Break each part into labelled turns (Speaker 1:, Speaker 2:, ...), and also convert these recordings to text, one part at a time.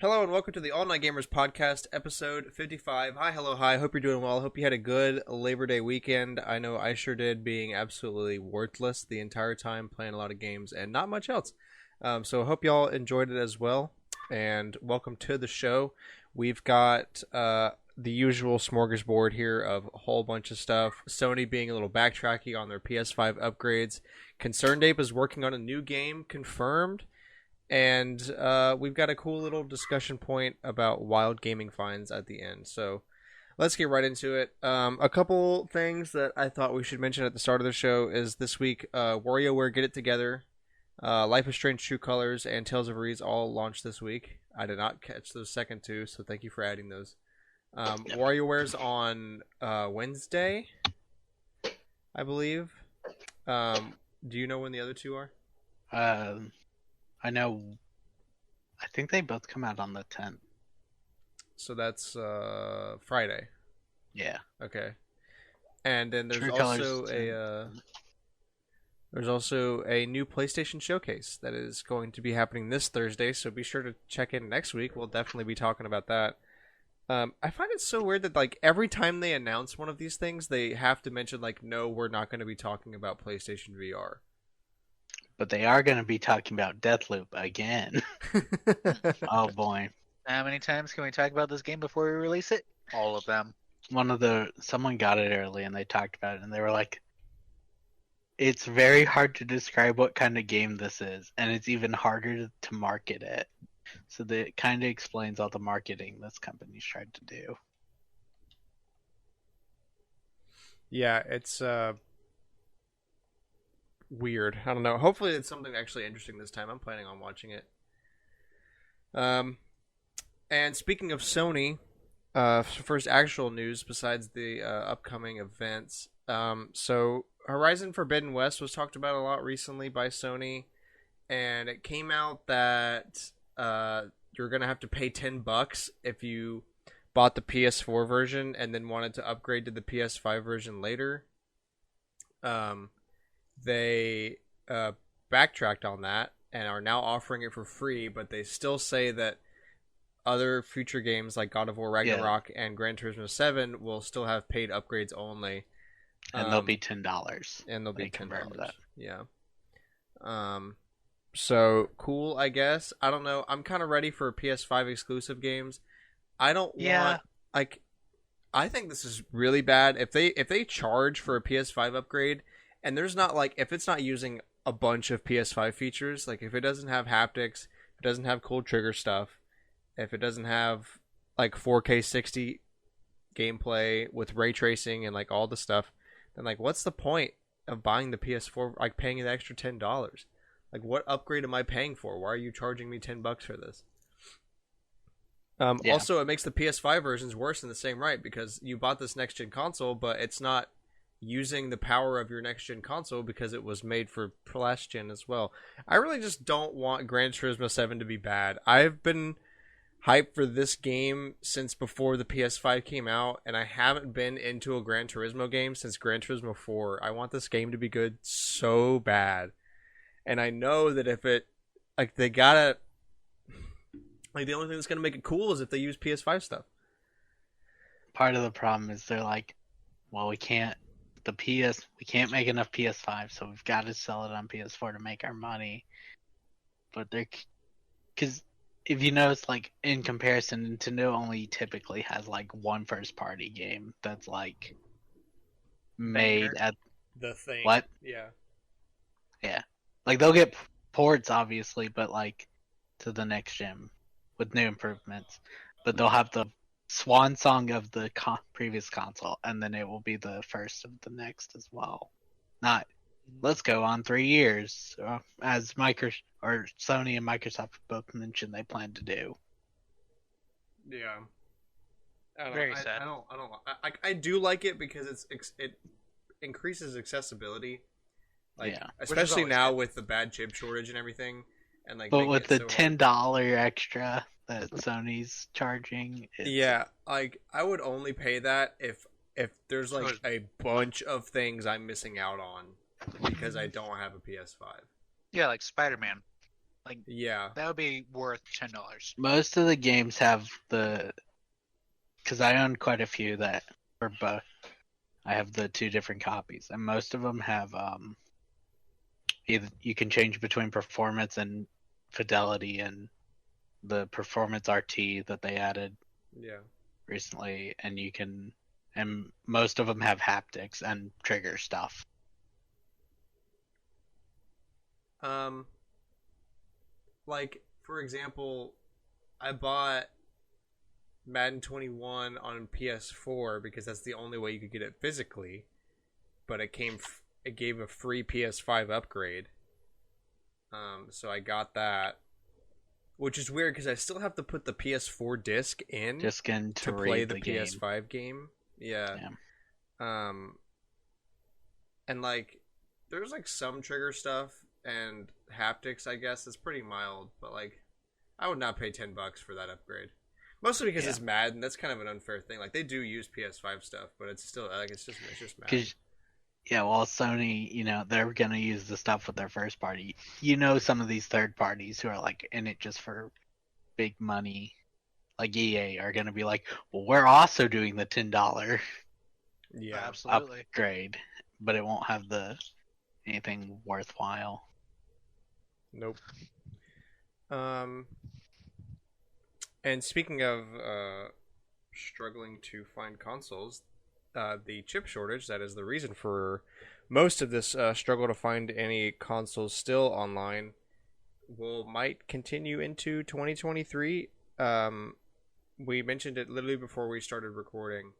Speaker 1: Hello and welcome to the All Night Gamers Podcast, episode 55. Hi, hello, hi. Hope you're doing well. Hope you had a good Labor Day weekend. I know I sure did, being absolutely worthless the entire time, playing a lot of games and not much else. So I hope y'all enjoyed it as well. And welcome to the show. We've got the usual smorgasbord here of a whole bunch of stuff. Sony being a little backtracky on their PS5 upgrades. Concerned Ape is working on a new game, confirmed. And we've got a cool little discussion point about wild gaming finds at the end. So let's get right into it. A couple things that I thought we should mention at the start of the show is this week, WarioWare Get It Together, Life is Strange True Colors, and Tales of Arise all launched this week. I did not catch those second two, so thank you for adding those. WarioWare's on Wednesday, I believe. Do you know when the other two are?
Speaker 2: I know. I think they both come out on the 10th.
Speaker 1: So that's Friday.
Speaker 2: Yeah.
Speaker 1: Okay. And then there's
Speaker 2: True
Speaker 1: also
Speaker 2: Colors
Speaker 1: there's also a new PlayStation showcase that is going to be happening this Thursday. So be sure to check in next week. We'll definitely be talking about that. I find it so weird that like every time they announce one of these things, they have to mention like, no, we're not going to be talking about PlayStation VR.
Speaker 2: But they are going to be talking about Deathloop again. Oh boy.
Speaker 3: How many times can we talk about this game before we release it? All of them.
Speaker 2: Someone got it early and they talked about it and they were like, it's very hard to describe what kind of game this is, and it's even harder to market it. So that kind of explains all the marketing this company's tried to do.
Speaker 1: Yeah, it's weird. I don't know. Hopefully it's something actually interesting this time. I'm planning on watching it. And speaking of Sony, first actual news besides the upcoming events. So Horizon Forbidden West was talked about a lot recently by Sony, and it came out that you're gonna have to pay $10 if you bought the PS4 version and then wanted to upgrade to the PS5 version later. They backtracked on that and are now offering it for free, but they still say that other future games like God of War Ragnarok and Gran Turismo 7 will still have paid upgrades only.
Speaker 2: And they'll be $10.
Speaker 1: And they'll be $10.
Speaker 2: That.
Speaker 1: Yeah. So cool, I guess. I don't know. I'm kind of ready for PS5 exclusive games. I don't want like. I think this is really bad. If they charge for a PS5 upgrade, and there's not like, if it's not using a bunch of PS5 features, like if it doesn't have haptics, if it doesn't have cool trigger stuff, if it doesn't have like 4K 60 gameplay with ray tracing and like all the stuff, then like what's the point of buying the PS4, like paying an extra $10? Like what upgrade am I paying for? Why are you charging me $10 for this? Also, it makes the PS5 versions worse in the same right, because you bought this next gen console, but it's not using the power of your next gen console because it was made for last gen as well. I really just don't want Gran Turismo 7 to be bad. I've been hyped for this game since before the PS5 came out, and I haven't been into a Gran Turismo game since Gran Turismo 4. I want this game to be good so bad. And I know that if it, like, they gotta, like, the only thing that's gonna make it cool is if they use PS5 stuff.
Speaker 2: Part of the problem is they're like, well, we can't make enough PS5, so we've got to sell it on PS4 to make our money. But because if you notice, like, in comparison, Nintendo only typically has like one first party game that's like made at
Speaker 1: the thing.
Speaker 2: What?
Speaker 1: Yeah.
Speaker 2: Like they'll get ports obviously, but like to the next gen with new improvements. But they'll have the swan song of the previous console, and then it will be the first of the next as well. Not let's go on 3 years, as Sony and Microsoft both mentioned they plan to do.
Speaker 1: Yeah.
Speaker 3: Very sad.
Speaker 1: I do like it because it increases accessibility. Like,
Speaker 2: Yeah.
Speaker 1: especially now with the bad chip shortage and everything, and like.
Speaker 2: But with the
Speaker 1: so
Speaker 2: $10 extra that Sony's charging,
Speaker 1: yeah, like I would only pay that if there's like a bunch of things I'm missing out on because I don't have a PS5.
Speaker 3: Yeah, like Spider-Man. Like
Speaker 1: Yeah.
Speaker 3: that would be worth $10.
Speaker 2: Most of the games have because I own quite a few that are both. I have the 2 different copies, and most of them have either you can change between performance and fidelity, and the performance RT that they added
Speaker 1: Yeah.
Speaker 2: recently, and most of them have haptics and trigger stuff.
Speaker 1: Like for example, I bought Madden 21 on PS4 because that's the only way you could get it physically, but it gave a free PS5 upgrade. So I got that, which is weird because I still have to put the PS4 disc in
Speaker 2: Just to
Speaker 1: play
Speaker 2: read
Speaker 1: the
Speaker 2: game.
Speaker 1: PS5 game. Yeah. And like there's like some trigger stuff and haptics, I guess, is pretty mild, but like I would not pay $10 for that upgrade. Mostly because it's Madden. That's kind of an unfair thing. Like they do use PS5 stuff, but it's still like it's just Madden.
Speaker 2: Yeah, well, Sony, they're gonna use the stuff with their first party. Some of these third parties who are like in it just for big money, like EA, are gonna be like, well, we're also doing the $10
Speaker 3: Absolutely.
Speaker 2: upgrade, but it won't have anything worthwhile.
Speaker 1: Nope. And speaking of struggling to find consoles, the chip shortage, that is the reason for most of this struggle to find any consoles still online, might continue into 2023. We mentioned it literally before we started recording,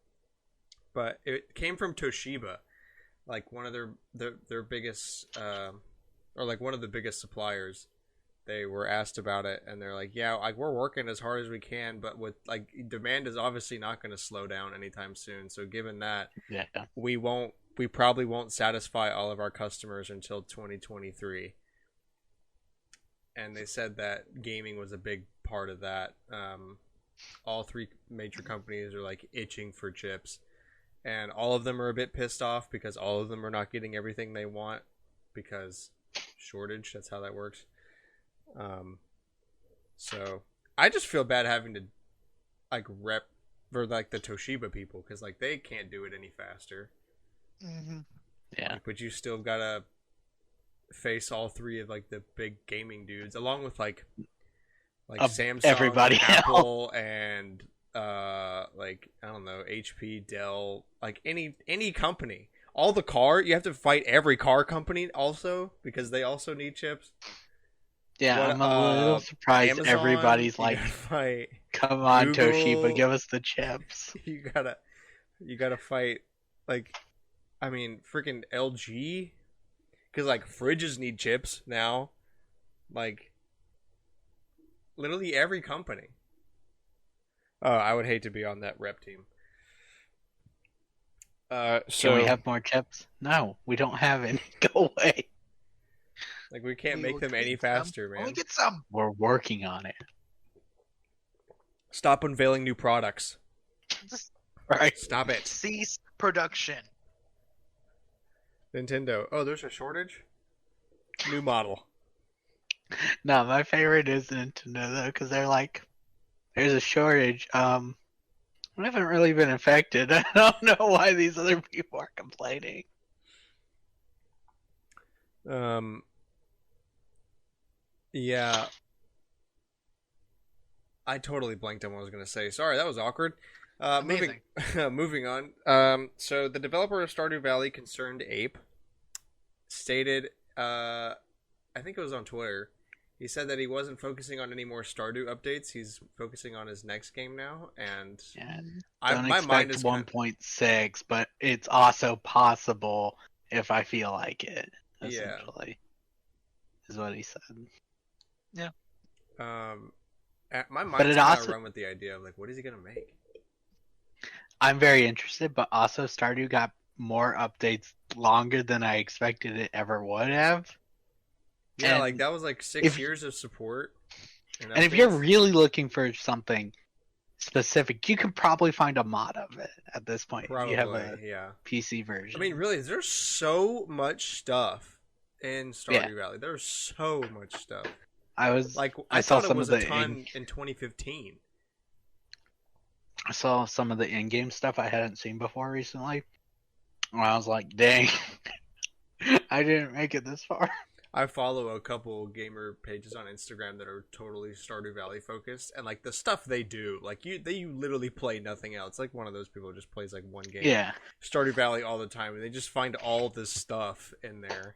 Speaker 1: but it came from Toshiba, like one of their biggest or like one of the biggest suppliers. They were asked about it, and they're like, "Yeah, like we're working as hard as we can, but with like demand is obviously not going to slow down anytime soon. So given that, we probably won't satisfy all of our customers until 2023." And they said that gaming was a big part of that. All 3 major companies are like itching for chips, and all of them are a bit pissed off because all of them are not getting everything they want because shortage. That's how that works. So I just feel bad having to like rep for like the Toshiba people because like they can't do it any faster.
Speaker 3: Mm-hmm.
Speaker 2: Yeah,
Speaker 1: like, but you still gotta face all 3 of like the big gaming dudes, along with like Samsung,
Speaker 2: everybody
Speaker 1: Apple, and like I don't know, HP, Dell, like any company. All the you have to fight every car company also because they also need chips.
Speaker 2: Yeah, I'm a little surprised
Speaker 1: Amazon,
Speaker 2: everybody's like, come on,
Speaker 1: Google,
Speaker 2: Toshiba, give us the chips.
Speaker 1: You gotta fight, like, I mean, freaking LG, because like fridges need chips now, like, literally every company. Oh, I would hate to be on that rep team. So
Speaker 2: can we have more chips? No, we don't have any. Go away.
Speaker 1: Like we can't make them any faster, man.
Speaker 3: We get some.
Speaker 2: We're working on it.
Speaker 1: Stop unveiling new products.
Speaker 3: Just
Speaker 2: Right.
Speaker 1: Stop it.
Speaker 3: cease production.
Speaker 1: Nintendo. Oh, there's a shortage? New model.
Speaker 2: No, my favorite is Nintendo though, because they're like, there's a shortage. We haven't really been affected. I don't know why these other people are complaining.
Speaker 1: Yeah. I totally blanked on what I was gonna say. Sorry, that was awkward. Moving on. So the developer of Stardew Valley, Concerned Ape, stated, I think it was on Twitter, he said that he wasn't focusing on any more Stardew updates. He's focusing on his next game now, and
Speaker 2: Don't expect 1.6, but it's also possible if I feel like it. Essentially, is what he said.
Speaker 3: Yeah.
Speaker 1: My mind's kind of run with the idea of like, what is he gonna make?
Speaker 2: I'm very interested, but also Stardew got more updates longer than I expected it ever would have.
Speaker 1: Yeah,
Speaker 2: and
Speaker 1: like that was like 6 years of support.
Speaker 2: And if you're really looking for something specific, you can probably find a mod of it at this point.
Speaker 1: Probably,
Speaker 2: if you have a PC version.
Speaker 1: I mean, really, there's so much stuff in Stardew Valley. There's so much stuff.
Speaker 2: I
Speaker 1: I
Speaker 2: saw
Speaker 1: thought it
Speaker 2: some
Speaker 1: was
Speaker 2: of
Speaker 1: a
Speaker 2: the
Speaker 1: ton in 2015.
Speaker 2: I saw some of the in-game stuff I hadn't seen before recently. And I was like, dang, I didn't make it this far.
Speaker 1: I follow a couple gamer pages on Instagram that are totally Stardew Valley focused, and like the stuff they do, like they literally play nothing else. Like one of those people who just plays like one game,
Speaker 2: Yeah.
Speaker 1: Stardew Valley all the time, and they just find all this stuff in there.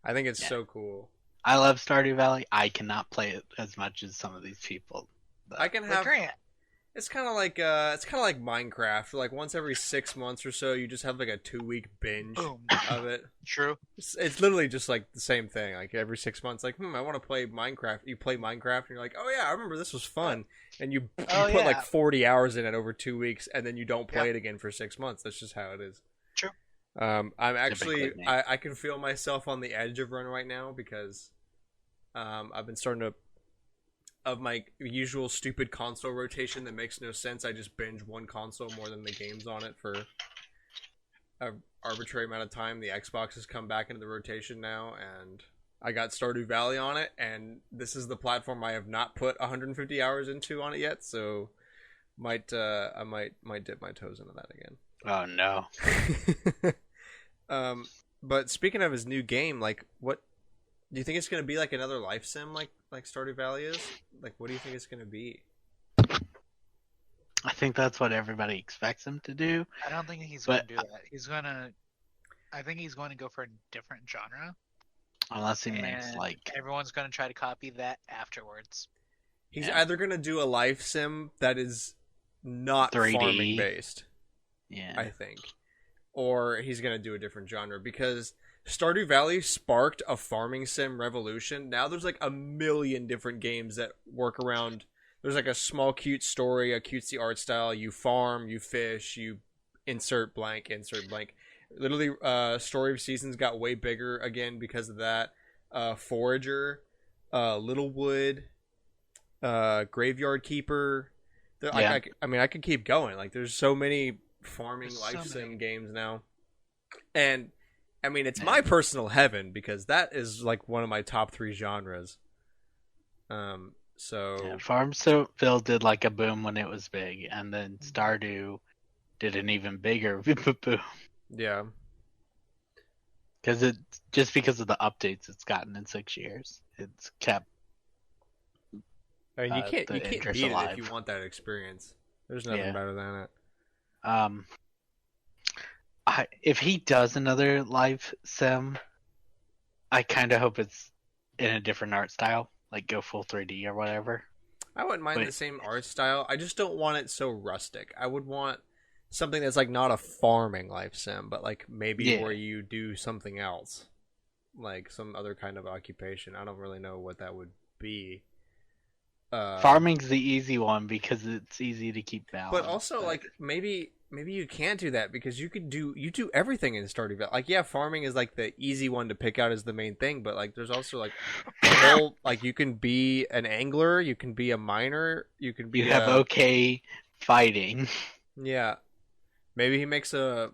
Speaker 1: I think it's so cool.
Speaker 2: I love Stardew Valley. I cannot play it as much as some of these people.
Speaker 1: I can
Speaker 3: Like
Speaker 1: have.
Speaker 3: Grant.
Speaker 1: It's kind of like Minecraft. Like once every 6 months or so, you just have like a 2-week binge
Speaker 3: Boom.
Speaker 1: of it.
Speaker 3: True.
Speaker 1: It's literally just like the same thing. Like every 6 months, like I want to play Minecraft. You play Minecraft, and you're like, oh yeah, I remember this was fun. And you put like 40 hours in it over 2 weeks, and then you don't play it again for 6 months. That's just how it is.
Speaker 3: True.
Speaker 1: I'm actually I can feel myself on the edge of run right now because I've been starting to. Of my usual stupid console rotation that makes no sense, I just binge one console more than the games on it for an arbitrary amount of time. The Xbox has come back into the rotation now, and I got Stardew Valley on it, and this is the platform I have not put 150 hours into on it yet, so I might dip my toes into that
Speaker 2: Oh
Speaker 1: again. But speaking of his new game, like what do you think it's going to be, like another life sim like Stardew Valley is? Like, what do you think it's going to be?
Speaker 2: I think that's what everybody expects him to do.
Speaker 3: I don't think he's going to do that. I think he's going to go for a different genre.
Speaker 2: Unless he makes like
Speaker 3: everyone's going to try to copy that afterwards.
Speaker 1: He's either going to do a life sim that is not
Speaker 2: 3D.
Speaker 1: farming based.
Speaker 2: Yeah.
Speaker 1: I think. Or he's going to do a different genre because Stardew Valley sparked a farming sim revolution. Now there's like a million different games that work around. There's like a small cute story, a cutesy art style. You farm, you fish, you insert blank. Literally, Story of Seasons got way bigger again because of that. Forager, Littlewood, Graveyard Keeper. I mean, I could keep going. Like, there's so many farming life sim games now. And I mean, it's my personal heaven because that is like one of my top 3 genres.
Speaker 2: Farmville did like a boom when it was big, and then Stardew did an even bigger boom.
Speaker 1: Yeah,
Speaker 2: because because of the updates it's gotten in 6 years, it's kept.
Speaker 1: I mean, you can't beat it if you want that experience. There's nothing better than it.
Speaker 2: If he does another live sim, I kind of hope it's in a different art style, like go full 3D or whatever.
Speaker 1: I wouldn't mind the same art style. I just don't want it so rustic. I would want something that's like not a farming life sim, but like maybe where you do something else, like some other kind of occupation. I don't really know what that would be.
Speaker 2: Farming's the easy one because it's easy to keep balanced.
Speaker 1: But also, like maybe you can't do that because you do everything in Stardew Valley. Like, yeah, farming is like the easy one to pick out as the main thing, but like there's also like a whole like you can be an angler, you can be a miner, you can be
Speaker 2: fighting.
Speaker 1: Yeah, maybe he makes a.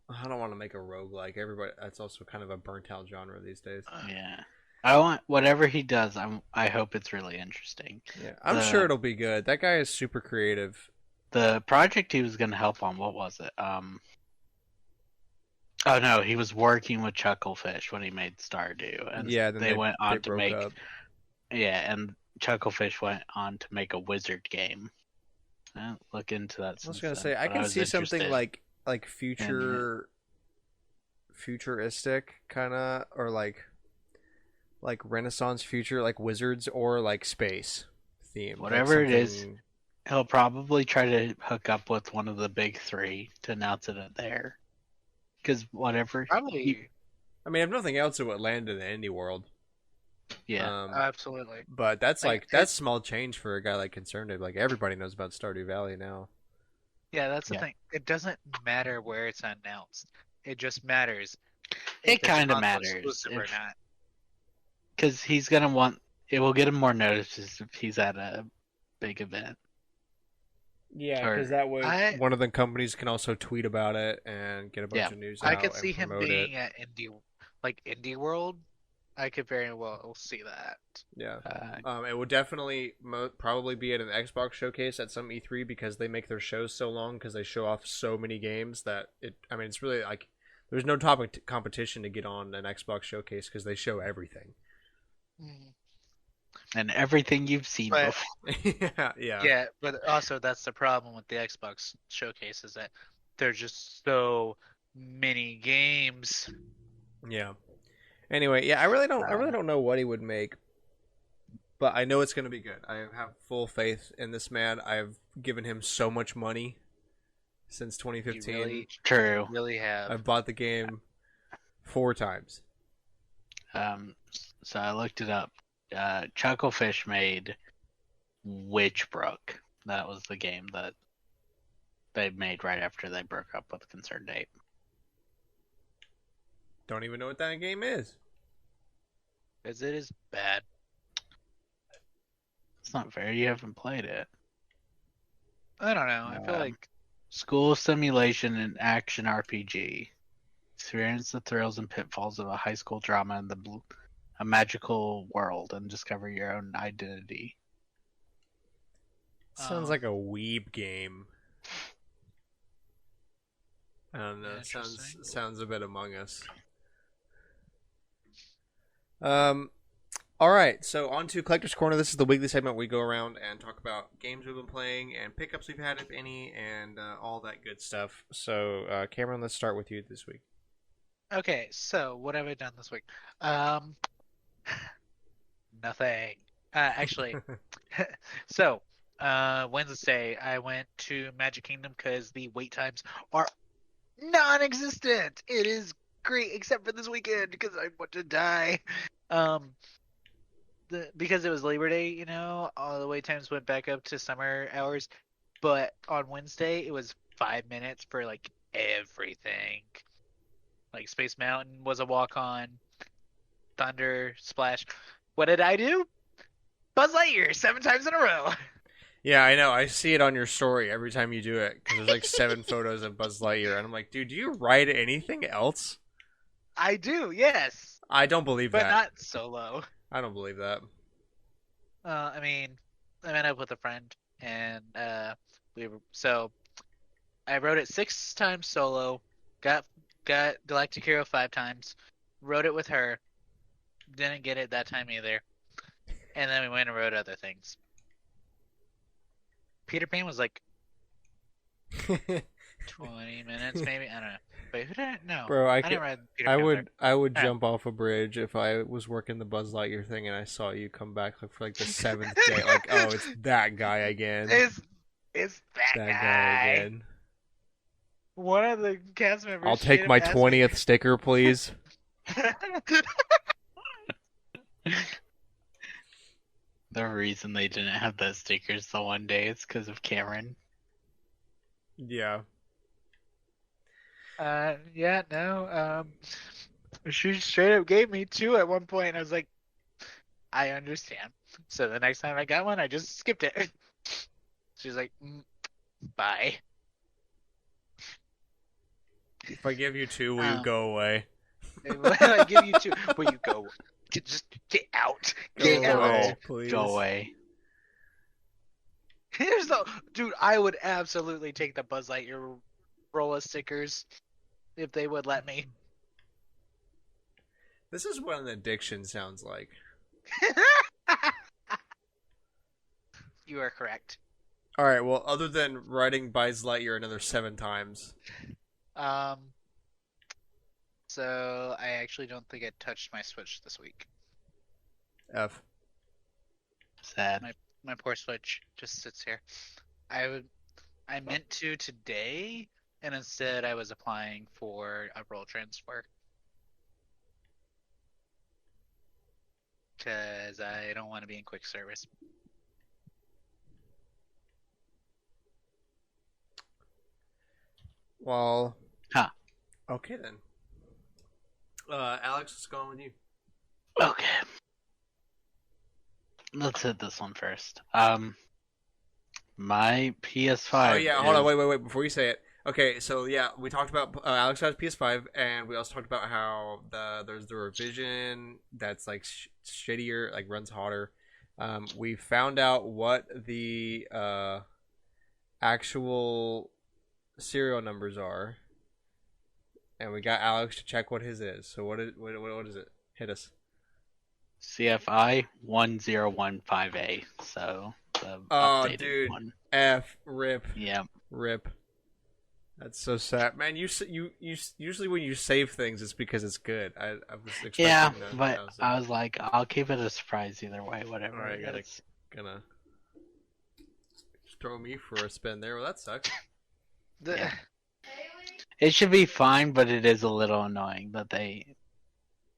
Speaker 1: I don't want to make a roguelike. Everybody, that's also kind of a burnt out genre these days.
Speaker 2: Yeah. I want whatever he does. I hope it's really interesting.
Speaker 1: Yeah, I'm sure it'll be good. That guy is super creative.
Speaker 2: The project he was going to help on, what was it? Oh no, he was working with Chucklefish when he made Stardew, and they went on to make. Up. Yeah, and Chucklefish went on to make a wizard game. Look into that.
Speaker 1: I was going to say I can see something like futuristic kind of, or like Renaissance future, like wizards or like space theme.
Speaker 2: Whatever it is, he'll probably try to hook up with one of the big 3 to announce it there. Because whatever.
Speaker 3: Probably.
Speaker 1: I mean, if nothing else, it would land in the indie world.
Speaker 2: Yeah,
Speaker 3: absolutely.
Speaker 1: But that's that's small change for a guy like Concerned. Like everybody knows about Stardew Valley now.
Speaker 3: Yeah, that's the thing. It doesn't matter where it's announced. It just matters.
Speaker 2: It kind of matters.
Speaker 3: Exclusive or not.
Speaker 2: Because he's going to want... It will get him more notices if he's at a big event.
Speaker 1: Yeah, because that way one of the companies can also tweet about it and get a bunch of news out.
Speaker 3: I could see him being at Indie World. I could very well see that.
Speaker 1: Yeah. It would definitely probably be at an Xbox showcase at some E3 because they make their shows so long because they show off so many games that it's really like there's no topic competition to get on an Xbox showcase because they show everything.
Speaker 2: And everything you've seen
Speaker 3: But-
Speaker 2: before.
Speaker 3: Yeah, but also that's the problem with the Xbox showcase is that there's just so many games.
Speaker 1: Yeah. Anyway, yeah, I really don't know what he would make, but I know it's going to be good. I have full faith in this man. I've given him so much money since 2015.
Speaker 3: You
Speaker 2: True.
Speaker 3: really have.
Speaker 1: I've bought the game 4 times.
Speaker 2: So I looked it up. Chucklefish made Witchbrook. That was the game that they made right after they broke up with Concerned Ape.
Speaker 1: Don't even know what that game is.
Speaker 3: Because it is bad.
Speaker 2: It's not fair. You haven't played it.
Speaker 3: I don't know. I feel like
Speaker 2: School simulation and action RPG. Experience the thrills and pitfalls of a high school drama in a magical world and discover your own identity.
Speaker 1: Sounds like a weeb game. I don't know.
Speaker 3: Interesting.
Speaker 1: Sounds a bit Among Us. All right, so on to Collector's Corner. This is the weekly segment we go around and talk about games we've been playing and pickups we've had, if any, and all that good stuff. So, Cameron, let's start with you this week.
Speaker 3: Okay, so what have I done this week? Nothing. Actually, so Wednesday I went to Magic Kingdom because the wait times are non-existent. It is great, except for this weekend because I want to die. Because it was Labor Day, all the wait times went back up to summer hours. But on Wednesday, it was 5 minutes for like everything. Like Space Mountain was a walk-on. Thunder, Splash. What did I do? Buzz Lightyear 7 times in a row.
Speaker 1: Yeah, I know. I see it on your story every time you do it because there's like 7 photos of Buzz Lightyear, and I'm like, dude, do you write anything else?
Speaker 3: I do, yes.
Speaker 1: I don't believe that.
Speaker 3: But not solo.
Speaker 1: I don't believe that.
Speaker 3: I met up with a friend, and so I wrote it 6 times solo. Got Galactic Hero 5 times. Wrote it with her. Didn't get it that time either. And then we went and wrote other things. Peter Pan was like 20 minutes, maybe. I don't know. Wait, who did I? No,
Speaker 1: Bro,
Speaker 3: I didn't write Peter Pan.
Speaker 1: I would jump off a bridge if I was working the Buzz Lightyear thing and I saw you come back for like the 7th day. Like, oh, it's that guy again.
Speaker 3: It's that
Speaker 1: guy again.
Speaker 3: One of the cast members.
Speaker 1: I'll take my 20th sticker, please.
Speaker 2: The reason they didn't have those stickers the one day is because of Cameron.
Speaker 1: Yeah.
Speaker 3: She straight up gave me 2 at one point. I was like, I understand. So the next time I got one, I just skipped it. She's like, bye.
Speaker 1: If I give you 2, will you go away?
Speaker 3: If I give you 2, will you go? Just get out. Get
Speaker 1: Go
Speaker 3: out.
Speaker 1: away, please.
Speaker 2: Go away.
Speaker 3: Dude, I would absolutely take the Buzz Lightyear roll of stickers if they would let me.
Speaker 1: This is what an addiction sounds like.
Speaker 3: You are correct.
Speaker 1: All right. Well, other than writing Buzz Lightyear another 7 times.
Speaker 3: So I actually don't think I touched my Switch this week.
Speaker 1: F.
Speaker 2: Sad.
Speaker 3: My poor Switch just sits here. I meant to today, and instead I was applying for a role transfer. Because I don't want to be in quick service.
Speaker 1: Well.
Speaker 2: Huh.
Speaker 1: Okay then. Alex, what's going on with you?
Speaker 2: Okay. Let's hit this one first. My PS5.
Speaker 1: Oh yeah, hold on, wait. Before you say it, Okay, so yeah, we talked about Alex has PS5, and we also talked about how there's the revision that's like shittier, like runs hotter. We found out what the actual serial numbers are, and we got Alex to check what his is. So what is it? Hit us.
Speaker 2: CFI 1015A. So the
Speaker 1: Oh,
Speaker 2: updated
Speaker 1: dude,
Speaker 2: one.
Speaker 1: F rip.
Speaker 2: Yeah.
Speaker 1: Rip. That's so sad, man. You usually when you save things, it's because it's good. I was expecting.
Speaker 2: Yeah,
Speaker 1: that.
Speaker 2: but I was like, I'll keep it a surprise either way. Whatever.
Speaker 1: All right,
Speaker 2: I guess.
Speaker 1: gonna throw me for a spin there. Well, that sucks.
Speaker 2: Yeah. It should be fine, but it is a little annoying that they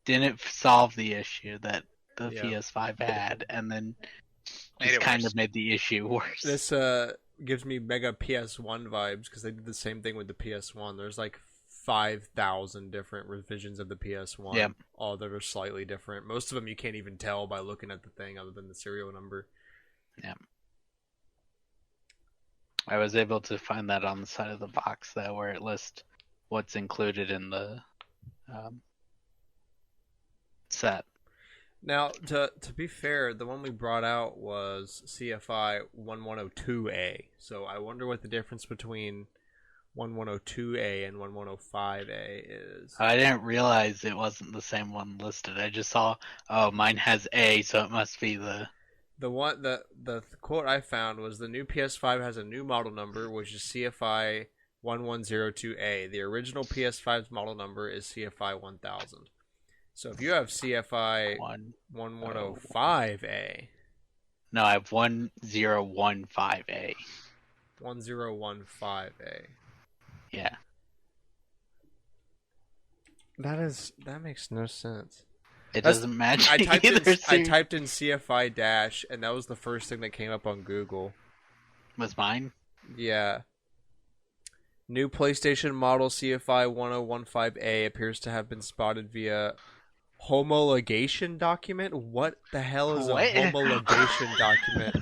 Speaker 2: didn't solve the issue that the PS5 had, and then just kind of made the issue worse.
Speaker 1: This gives me mega PS1 vibes because they did the same thing with the PS1. There's like 5,000 different revisions of the PS1.
Speaker 2: Yep.
Speaker 1: All that are slightly different. Most of them you can't even tell by looking at the thing other than the serial number.
Speaker 2: Yeah. I was able to find that on the side of the box though, where it lists what's included in the set.
Speaker 1: Now, to be fair, the one we brought out was CFI 1102A. So I wonder what the difference between 1102A and 1105A is.
Speaker 2: I didn't realize it wasn't the same one listed. I just saw, oh, mine has A, so it must be the
Speaker 1: quote I found was the new PS5 has a new model number, which is CFI 1102A. The original PS5's model number is CFI 1000. So if you have CFI 1105A.
Speaker 2: No, I have 1015A.
Speaker 1: 1015A.
Speaker 2: Yeah.
Speaker 1: That makes no sense.
Speaker 2: It doesn't match
Speaker 1: I typed
Speaker 2: either.
Speaker 1: in CFI dash, and that was the first thing that came up on Google.
Speaker 2: Was mine?
Speaker 1: Yeah. New PlayStation model CFI 1015A appears to have been spotted via homologation document. What the hell is a homologation document?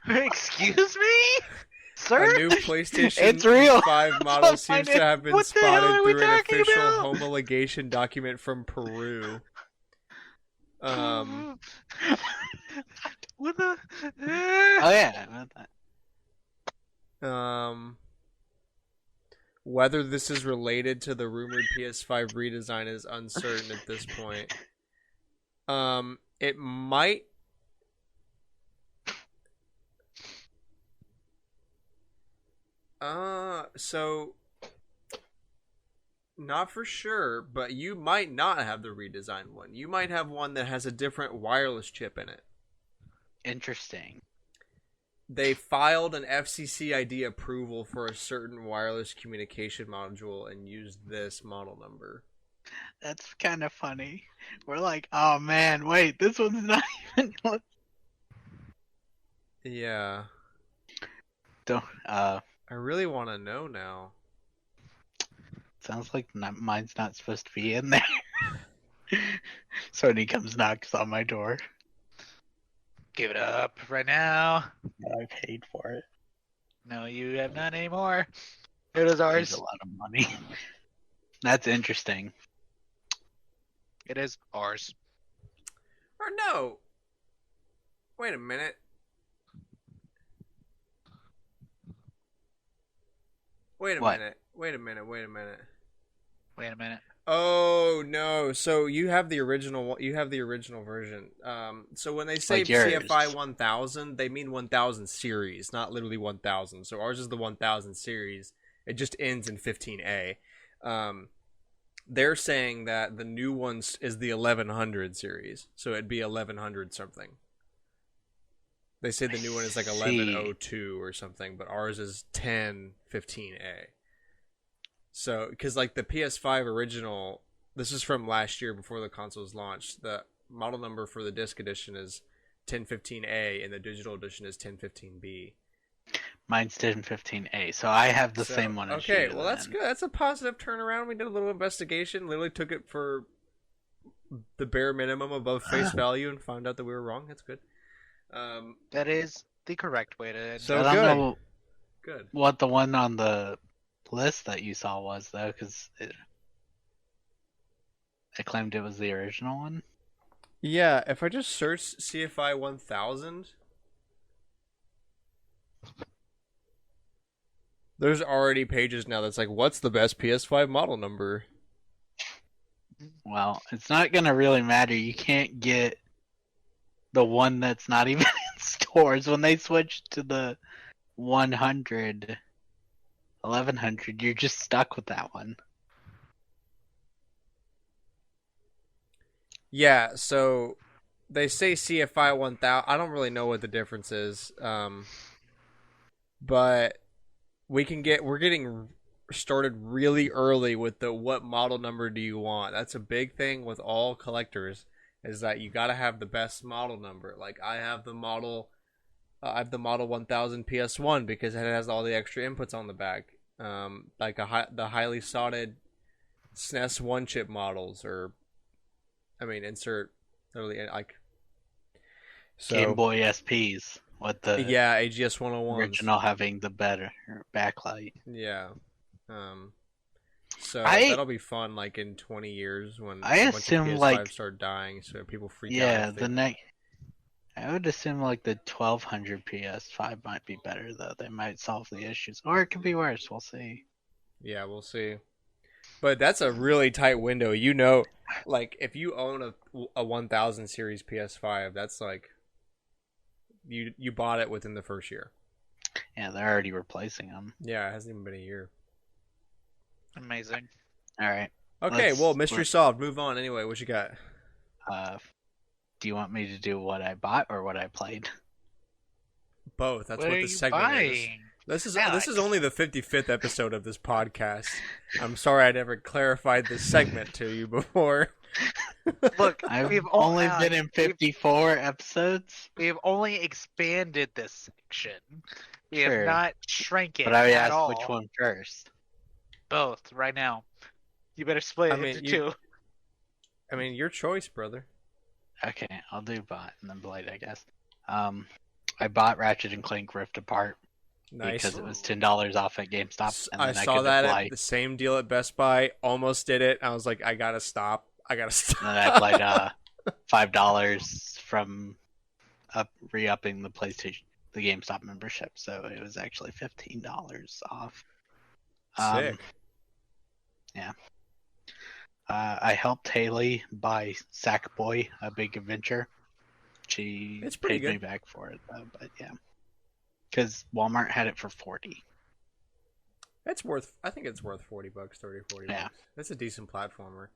Speaker 3: Excuse me, sir.
Speaker 1: A new PlayStation
Speaker 2: It's real.
Speaker 1: 5 model seems to have been spotted through an official
Speaker 3: about?
Speaker 1: homologation document from Peru.
Speaker 3: What the?
Speaker 2: Oh yeah.
Speaker 1: Whether this is related to the rumored PS5 redesign is uncertain at this point. It might. So not for sure, but you might not have the redesigned one. You might have one that has a different wireless chip in it.
Speaker 2: Interesting.
Speaker 1: They filed an FCC ID approval for a certain wireless communication module and used this model number.
Speaker 2: That's kind of funny. We're like, oh man, wait, this one's not even.
Speaker 1: Yeah.
Speaker 2: Don't.
Speaker 1: I really want to know now.
Speaker 2: Sounds like mine's not supposed to be in there. Sony comes knocks on my door.
Speaker 3: Give it up right now.
Speaker 2: I paid for it.
Speaker 3: No, you have not anymore. It is ours.
Speaker 2: It's a lot of money. That's interesting.
Speaker 3: It is ours.
Speaker 1: Or no. Wait a minute. Wait a minute. Oh no! So you have the original. You have the original version. So when they say
Speaker 2: Like yours.
Speaker 1: CFI 1000, they mean 1000 series, not literally 1000. So ours is the 1000 series. It just ends in 15A. They're saying that the new one is the 1100 series, so it'd be 1100 something. They say the new one is like 1102 or something, but ours is 1015A. So, because like the PS5 original, this is from last year before the consoles launched. The model number for the disc edition is 1015A, and the digital edition is 1015B.
Speaker 2: Mine's 1015A, so I have the same one as you.
Speaker 1: Okay, well that's good. That's a positive turnaround. We did a little investigation. Literally took it for the bare minimum above face value and found out that we were wrong. That's good.
Speaker 3: That is the correct way to.
Speaker 1: So
Speaker 2: I don't know
Speaker 1: good.
Speaker 2: what the one on the list that you saw was, though, because it claimed it was the original one.
Speaker 1: Yeah, if I just search CFI 1000, there's already pages now that's like, what's the best PS5 model number?
Speaker 2: Well, it's not gonna really matter. You can't get the one that's not even in stores when they switch to the 100, 1100. You're just stuck with that one.
Speaker 1: Yeah, so they say CFI 1000. I don't really know what the difference is, but we're getting started really early with the what model number do you want. That's a big thing with all collectors, is that you got to have the best model number. Like I have the model 1000 PS1 because it has all the extra inputs on the back. Like the highly sought SNES one chip models, or I mean, insert literally like so.
Speaker 2: Game Boy SPs with the
Speaker 1: AGS 101
Speaker 2: original having the better backlight.
Speaker 1: Yeah. So
Speaker 2: I-
Speaker 1: that'll be fun, like in 20 years when
Speaker 2: I
Speaker 1: a bunch
Speaker 2: assume,
Speaker 1: of PS5
Speaker 2: like-
Speaker 1: start dying, so people freak out.
Speaker 2: Yeah,
Speaker 1: if
Speaker 2: the
Speaker 1: they-
Speaker 2: next. I would assume like the 1200 PS5 might be better though. They might solve the issues, or it could be worse. We'll see.
Speaker 1: Yeah, we'll see. But that's a really tight window. You know, like if you own a 1000 series PS5, that's like you bought it within the first year.
Speaker 2: Yeah, they're already replacing them.
Speaker 1: Yeah, it hasn't even been a year.
Speaker 3: Amazing.
Speaker 2: All right.
Speaker 1: Okay,
Speaker 2: Let's-
Speaker 1: well, mystery solved. Move on. Anyway, what you got?
Speaker 2: Do you want me to do what I bought or what I played?
Speaker 1: Both. That's
Speaker 3: What
Speaker 1: what
Speaker 3: are
Speaker 1: the
Speaker 3: you
Speaker 1: segment is.
Speaker 3: buying?
Speaker 1: This is
Speaker 3: Alex.
Speaker 1: only the 55th episode of this podcast. I'm sorry I never clarified this segment to you before.
Speaker 3: Look,
Speaker 2: I've
Speaker 3: we've
Speaker 2: only
Speaker 3: Alex,
Speaker 2: been in 54 episodes,
Speaker 3: We've only expanded this section. We
Speaker 2: Sure.
Speaker 3: have not shrank it
Speaker 2: but I
Speaker 3: at
Speaker 2: asked
Speaker 3: all.
Speaker 2: which one first.
Speaker 3: Both right now. You better split
Speaker 1: I
Speaker 3: it
Speaker 1: mean,
Speaker 3: into
Speaker 1: you-
Speaker 3: two.
Speaker 1: I mean, your choice, brother.
Speaker 2: Okay, I'll do bot and then blade, I guess. I bought Ratchet and Clank Rift Apart
Speaker 1: Nice.
Speaker 2: because it was $10 off at GameStop, and
Speaker 1: I
Speaker 2: then I
Speaker 1: saw
Speaker 2: could
Speaker 1: that
Speaker 2: apply.
Speaker 1: at the same deal at Best Buy. Almost did it. I was like, I gotta stop.
Speaker 2: And then I applied $5 from re-upping the PlayStation, the GameStop membership, so it was actually $15 off.
Speaker 1: Sick.
Speaker 2: I helped Haley buy Sackboy: A Big Adventure. She
Speaker 1: It's pretty
Speaker 2: paid me
Speaker 1: good.
Speaker 2: back for it, though, but yeah, because Walmart had it for $40.
Speaker 1: It's worth. I think it's worth $40, 30, 40
Speaker 2: Yeah.
Speaker 1: bucks. That's a decent platformer.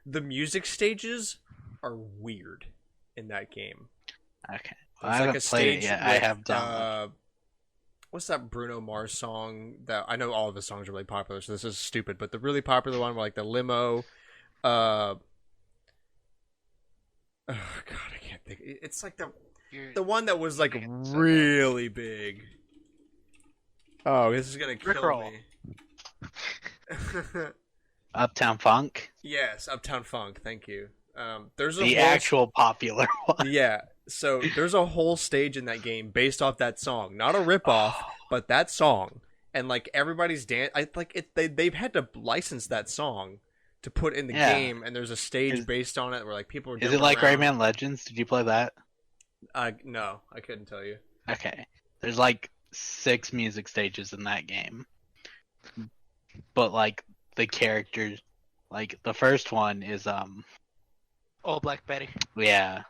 Speaker 1: The music stages are weird in that game.
Speaker 2: Okay,
Speaker 1: There's
Speaker 2: well, I haven't played it yet. I
Speaker 1: with,
Speaker 2: have downloaded.
Speaker 1: What's that Bruno Mars song that I know all of his songs are really popular, so this is stupid, but the really popular one where like the limo, oh god, I can't think. It's like the one that was like really big. Oh, this is gonna kill
Speaker 3: Rickroll.
Speaker 1: me.
Speaker 2: Uptown Funk,
Speaker 1: Yes, Uptown Funk. Thank you. There's a
Speaker 2: the
Speaker 1: whole
Speaker 2: actual popular one.
Speaker 1: Yeah, so there's a whole stage in that game based off that song, not a ripoff, but that song, and like everybody's dance. They've had to license that song to put in the
Speaker 2: Yeah.
Speaker 1: game, and there's a stage based on it where like people are.
Speaker 2: Is
Speaker 1: jumping
Speaker 2: it like
Speaker 1: around.
Speaker 2: Rayman Legends? Did you play that?
Speaker 1: No, I couldn't tell you.
Speaker 2: Okay. There's like 6 music stages in that game. But like the characters, like the first one is
Speaker 3: Oh, Black Betty.
Speaker 2: yeah,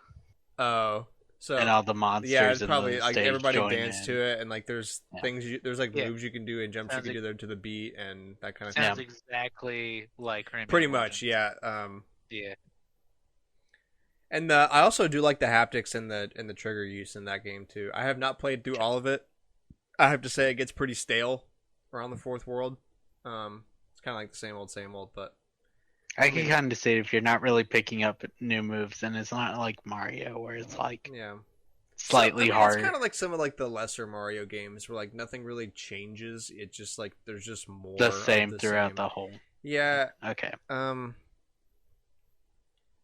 Speaker 1: Oh, so
Speaker 2: and all the monsters.
Speaker 1: yeah, it's
Speaker 2: in
Speaker 1: probably
Speaker 2: the
Speaker 1: like
Speaker 2: stage
Speaker 1: everybody
Speaker 2: join
Speaker 1: dance
Speaker 2: in.
Speaker 1: to it, and like there's
Speaker 2: Yeah.
Speaker 1: there's like
Speaker 3: Yeah.
Speaker 1: moves you can do and jumps
Speaker 3: Sounds
Speaker 1: you can do there to the beat and that kind of
Speaker 3: Sounds
Speaker 1: thing.
Speaker 3: exactly like Rayman
Speaker 1: Pretty much,
Speaker 3: Legends.
Speaker 1: yeah.
Speaker 3: Yeah.
Speaker 1: And I also do like the haptics and the trigger use in that game too. I have not played through all of it. I have to say it gets pretty stale around the fourth world. It's kind of like the same old, but
Speaker 2: I can kind of see if you're not really picking up new moves, and it's not like Mario where it's like
Speaker 1: yeah,
Speaker 2: slightly harder.
Speaker 1: It's kind of like some of like the lesser Mario games where like nothing really changes. It's just like there's just more
Speaker 2: the
Speaker 1: of
Speaker 2: same
Speaker 1: the
Speaker 2: throughout
Speaker 1: same.
Speaker 2: the whole.
Speaker 1: Yeah,
Speaker 2: Okay.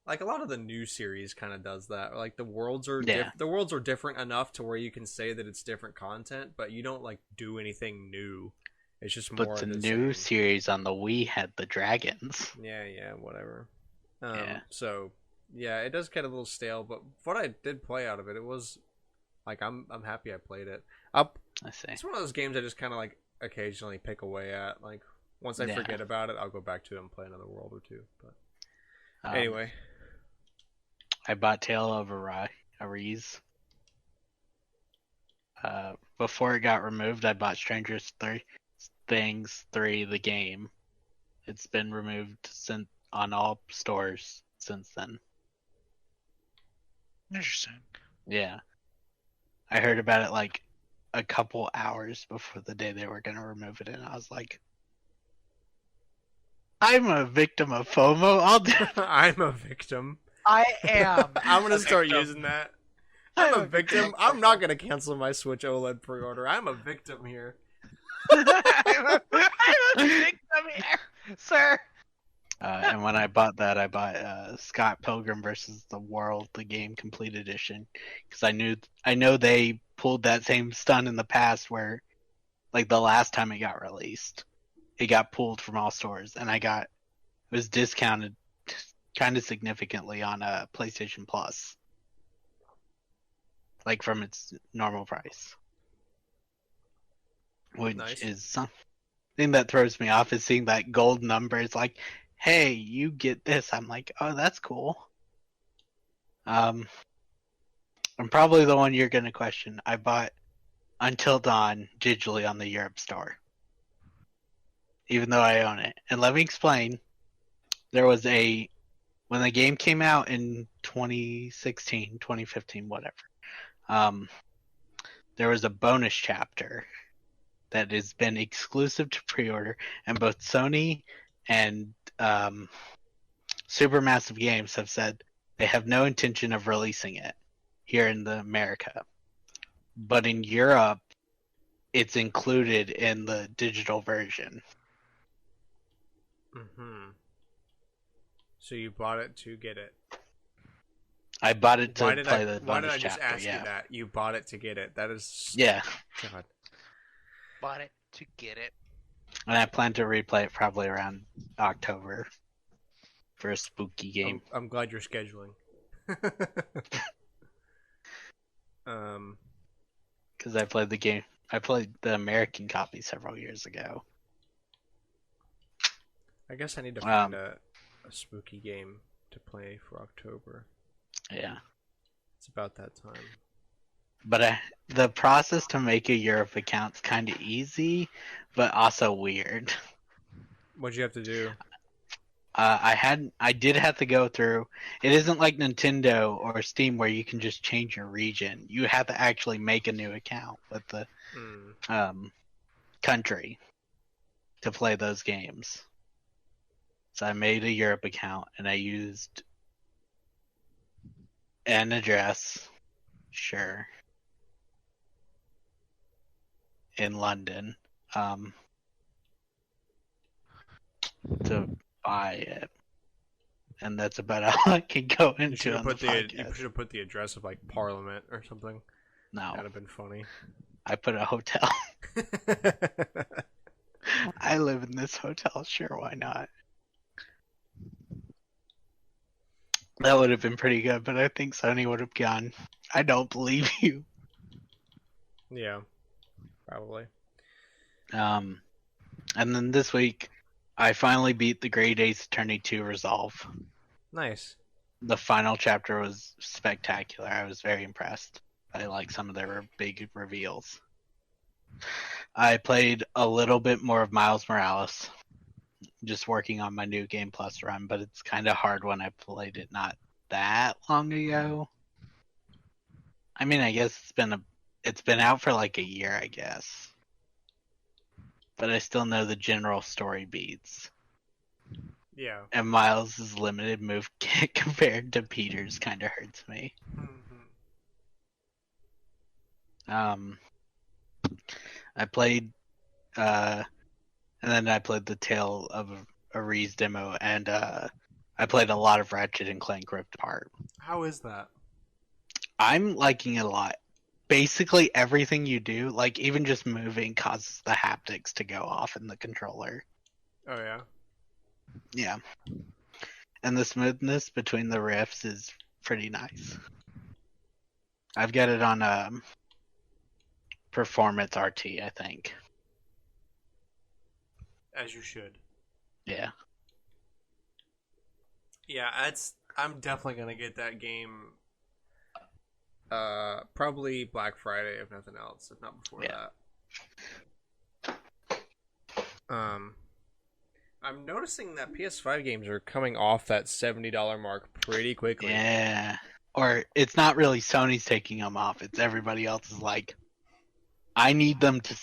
Speaker 1: like a lot of the new series kind of does that. Like the worlds are
Speaker 2: Yeah.
Speaker 1: the worlds are different enough to where you can say that it's different content, but you don't like do anything new It's just
Speaker 2: But
Speaker 1: more
Speaker 2: the
Speaker 1: of the
Speaker 2: new
Speaker 1: same.
Speaker 2: series on the Wii had the dragons.
Speaker 1: Yeah, whatever.
Speaker 2: Yeah.
Speaker 1: So yeah, it does get a little stale, but what I did play out of it, it was like I'm happy I played it. Up,
Speaker 2: I see.
Speaker 1: it's one of those games I just kind of like occasionally pick away at. Like once I
Speaker 2: Yeah.
Speaker 1: forget about it, I'll go back to it and play another world or two. But
Speaker 2: Um,
Speaker 1: anyway,
Speaker 2: I bought Tale of Arise. Before it got removed, I bought Things 3, the game. It's been removed since on all stores since then.
Speaker 3: Interesting.
Speaker 2: Yeah. I heard about it like a couple hours before the day they were going to remove it, and I was like, I'm a victim of FOMO. I'll do
Speaker 1: I'm a victim.
Speaker 3: I am.
Speaker 1: I'm gonna
Speaker 3: a
Speaker 1: start
Speaker 3: victim.
Speaker 1: using that. I'm a victim. I'm not gonna cancel my Switch OLED pre-order. I'm a victim here.
Speaker 3: I'm a victim here, sir.
Speaker 2: And when I bought that, I bought Scott Pilgrim versus the World, the game complete edition, because I know they pulled that same stunt in the past where, like the last time it got released, it got pulled from all stores, and it was discounted kind of significantly on PlayStation Plus, like from its normal price, which
Speaker 1: Nice.
Speaker 2: is something that throws me off is seeing that gold number. It's like, hey, you get this. I'm like, oh, that's cool. I'm probably the one you're gonna question. I bought Until Dawn digitally on the Europe store, even though I own it. And let me explain. There was when the game came out in 2016, 2015, whatever. There was a bonus chapter that has been exclusive to pre-order, and both Sony and Supermassive Games have said they have no intention of releasing it here in America. But in Europe, it's included in the digital version.
Speaker 1: Mm-hmm. So you bought it to get it.
Speaker 2: I bought it to
Speaker 1: Why did
Speaker 2: play the bonus
Speaker 1: Why did I just
Speaker 2: chapter,
Speaker 1: ask
Speaker 2: yeah.
Speaker 1: you that? You bought it to get it. That is.
Speaker 2: Yeah,
Speaker 1: God.
Speaker 3: Bought it to get it.
Speaker 2: and I plan to replay it probably around October for a spooky game.
Speaker 1: I'm glad you're scheduling.
Speaker 2: Because I played the game. I played the American copy several years ago.
Speaker 1: I guess I need to find a spooky game to play for October.
Speaker 2: Yeah.
Speaker 1: It's about that time.
Speaker 2: But the process to make a Europe account's kind of easy, but also weird.
Speaker 1: What'd you have to do?
Speaker 2: I did have to go through. It isn't like Nintendo or Steam where you can just change your region. You have to actually make a new account with the country to play those games. So I made a Europe account and I used an address, sure, in London, to buy it, and that's about all I can go
Speaker 1: You
Speaker 2: into
Speaker 1: should have
Speaker 2: on the
Speaker 1: put
Speaker 2: podcast.
Speaker 1: you should have put the address of like Parliament or something.
Speaker 2: No,
Speaker 1: That'd have been funny.
Speaker 2: I put a hotel. I live in this hotel. Sure, why not? That would have been pretty good, but I think Sony would have gone, I don't believe you.
Speaker 1: Yeah, probably.
Speaker 2: And then this week, I finally beat the Great Ace Attorney 2 Resolve.
Speaker 1: Nice.
Speaker 2: The final chapter was spectacular. I was very impressed by like some of their big reveals. I played a little bit more of Miles Morales, just working on my new Game Plus run, but it's kind of hard when I played it not that long ago. I mean, I guess it's been out for like a year, I guess. But I still know the general story beats.
Speaker 1: Yeah.
Speaker 2: And Miles' limited move kit compared to Peter's kind of hurts me. I played, and then I played the Tale of Arise demo, and I played a lot of Ratchet and Clank Rift Apart.
Speaker 1: How is that?
Speaker 2: I'm liking it a lot basically everything you do, like even just moving, causes the haptics to go off in the controller.
Speaker 1: Oh yeah.
Speaker 2: Yeah. And the smoothness between the riffs is pretty nice. I've got it on Performance RT, I think.
Speaker 1: As you should.
Speaker 2: Yeah.
Speaker 1: Yeah, I'm definitely gonna get that game. Probably Black Friday, if nothing else, if not before that. I'm noticing that PS5 games are coming off that $70 mark pretty quickly.
Speaker 2: Yeah. Or it's not really Sony's taking them off. It's everybody else is like, I need them to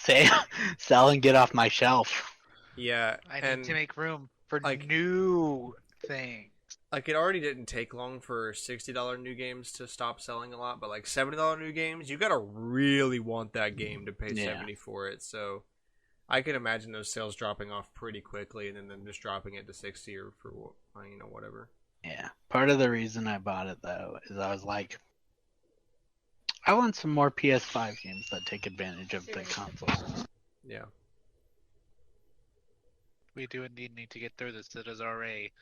Speaker 2: sell and get off my shelf.
Speaker 1: Yeah,
Speaker 3: I need to make room for
Speaker 1: like-
Speaker 3: new things.
Speaker 1: like it already didn't take long for $60 new games to stop selling a lot, but like $70 new games, you gotta really want that game to pay
Speaker 2: Yeah.
Speaker 1: $70 for it. So I can imagine those sales dropping off pretty quickly, and then them just dropping it to $60 or for whatever.
Speaker 2: Yeah. Part of the reason I bought it though is I was like, I want some more PS5 games that take advantage of the console.
Speaker 1: Yeah.
Speaker 3: We do indeed need to get through this. It is already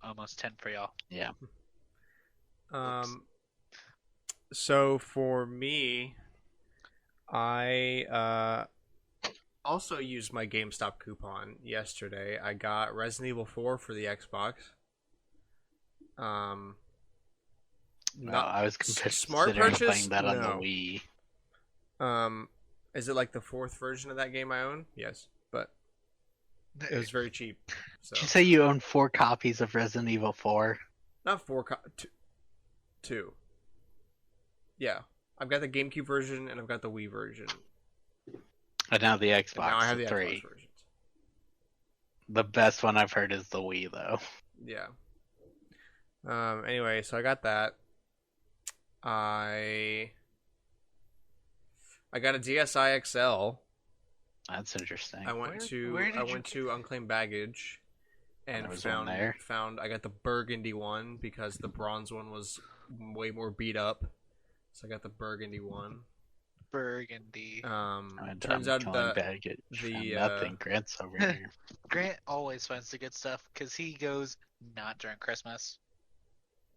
Speaker 3: almost 10 for y'all.
Speaker 2: Yeah.
Speaker 1: So for me, I also used my GameStop coupon yesterday. I got Resident Evil 4 for the Xbox.
Speaker 2: No, I was
Speaker 1: smart
Speaker 2: considering
Speaker 1: purchase?
Speaker 2: playing that on the
Speaker 1: No.
Speaker 2: Wii.
Speaker 1: Is it like the 4th version of that game I own? Yes, but it was very cheap. So
Speaker 2: Did you say you own 4 copies of Resident Evil 4?
Speaker 1: not 4, two. Yeah, I've got the GameCube version and I've got the Wii version.
Speaker 2: And now the
Speaker 1: And
Speaker 2: Xbox,
Speaker 1: now I have the
Speaker 2: 3.
Speaker 1: Xbox versions.
Speaker 2: The best one I've heard is the Wii, though.
Speaker 1: Yeah. Anyway, so I got that. I got a DSi XL.
Speaker 2: That's interesting.
Speaker 1: I went to Unclaimed Baggage and
Speaker 2: There was one there.
Speaker 1: found I got the burgundy one because the bronze one was way more beat up. So I got the burgundy one.
Speaker 3: Burgundy.
Speaker 1: Turns out
Speaker 2: Baggage.
Speaker 1: the,
Speaker 2: Nothing. Grant's over here.
Speaker 3: Grant always finds the good stuff because he goes not during Christmas.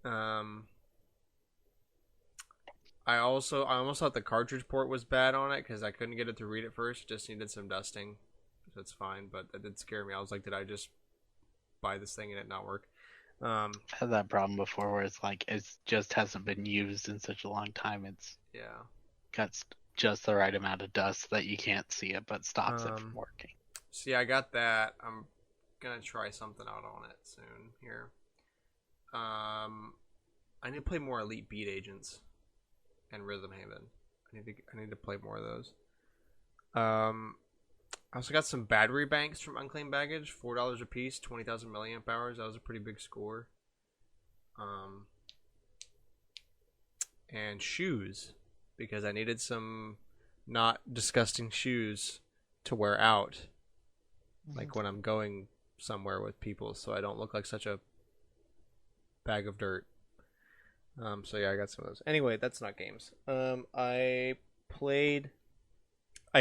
Speaker 1: I almost thought the cartridge port was bad on it because I couldn't get it to read at first. Just needed some dusting. That's fine, but that did scare me. I was like, did I just buy this thing and it not work?
Speaker 2: I had that problem before where it's like it just hasn't been used in such a long time. It's got just the right amount of dust that you can't see it, but stops it from working.
Speaker 1: So yeah, I got that. I'm gonna try something out on it soon here. I need to play more Elite Beat Agents and Rhythm Haven. I need to play more of those. I also got some battery banks from Unclaimed Baggage, $4 a piece, 20,000 milliamp hours. That was a pretty big score. And shoes, because I needed some not disgusting shoes to wear out, like when I'm going somewhere with people, so I don't look like such a bag of dirt. So yeah, I got some of those. Anyway, that's not games. I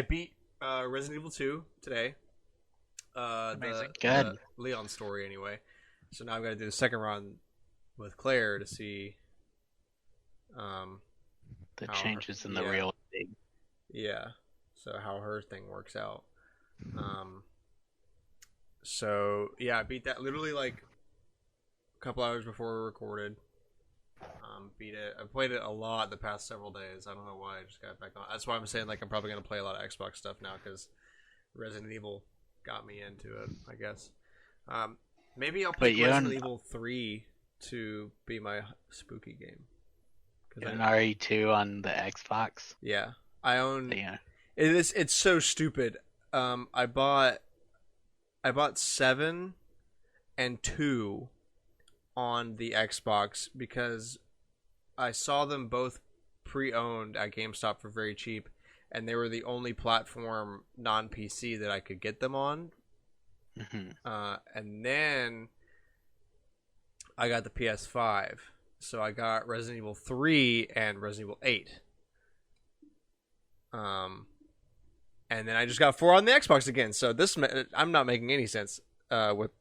Speaker 1: beat Resident Evil 2 today.
Speaker 3: Amazing.
Speaker 2: Good.
Speaker 1: The Leon story anyway. So now I've got to do the second run with Claire to see
Speaker 2: The
Speaker 1: how
Speaker 2: changes in the
Speaker 1: yeah.
Speaker 2: real thing.
Speaker 1: Yeah. So how her thing works out. So yeah, I beat that literally like a couple hours before we recorded. Beat it. I played it a lot the past several days. I don't know why. I just got back on. That's why I'm saying like I'm probably gonna play a lot of Xbox stuff now because Resident Evil got me into it. I guess. Maybe I'll play Resident Evil 3 to be my spooky game.
Speaker 2: An RE2 on the Xbox.
Speaker 1: Yeah, I own.
Speaker 2: Yeah.
Speaker 1: It's so stupid. I bought 7 and 2 on the Xbox because I saw them both pre-owned at GameStop for very cheap, and they were the only platform non-PC that I could get them on. And then I got the PS5, so I got Resident Evil 3 and Resident Evil 8. And then I just got 4 on the Xbox again. So I'm not making any sense with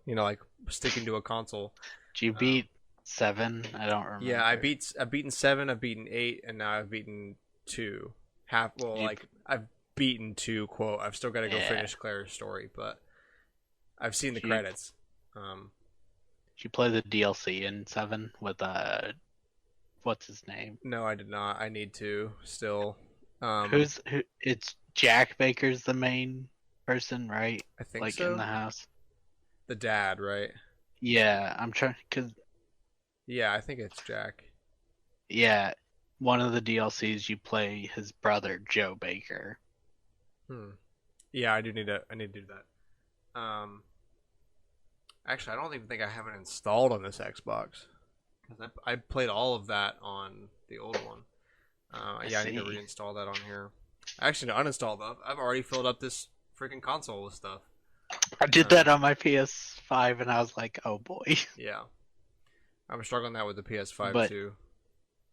Speaker 1: like sticking to a console.
Speaker 2: Did you beat 7? I don't remember.
Speaker 1: Yeah, I've beaten 7, I've beaten 8, and now I've beaten 2. I've beaten 2, quote. I've still got to go finish Claire's story, but I've seen the credits.
Speaker 2: Did you play the DLC in 7 with what's his name?
Speaker 1: No, I did not. I need to still.
Speaker 2: It's Jack Baker's the main person, right?
Speaker 1: I think
Speaker 2: like
Speaker 1: so.
Speaker 2: In the house.
Speaker 1: The dad, right?
Speaker 2: Yeah, I'm trying because.
Speaker 1: Yeah, I think it's Jack.
Speaker 2: Yeah, one of the DLCs you play his brother Joe Baker.
Speaker 1: Yeah, I need to do that. Actually, I don't even think I have it installed on this Xbox because I played all of that on the old one. I need to reinstall that on here. Actually, to uninstall that, I've already filled up this freaking console with stuff.
Speaker 2: I did that on my PS5, and I was like, "Oh boy."
Speaker 1: Yeah, I'm struggling that with the PS5 too.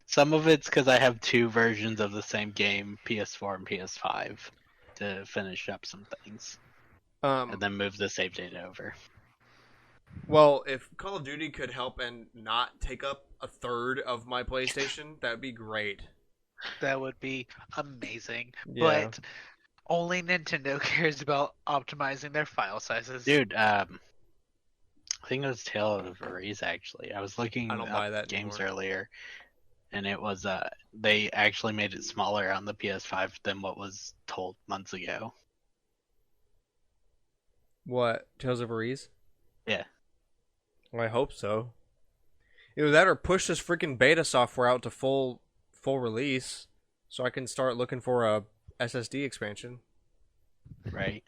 Speaker 2: Some of it's because I have 2 versions of the same game, PS4 and PS5, to finish up some things, and then move the save data over.
Speaker 1: Well, if Call of Duty could help and not take up a third of my PlayStation, that'd be great.
Speaker 3: That would be amazing.
Speaker 1: Yeah.
Speaker 3: But only Nintendo cares about optimizing their file sizes.
Speaker 2: Dude, I think it was Tale of Arise, actually. I was looking
Speaker 1: at
Speaker 2: games
Speaker 1: anymore.
Speaker 2: earlier, and it was they actually made it smaller on the PS5 than what was told months ago.
Speaker 1: What? Tales of Arise?
Speaker 2: Yeah.
Speaker 1: Well, I hope so. Either that or push this freaking beta software out to full release so I can start looking for a SSD expansion.
Speaker 2: Right.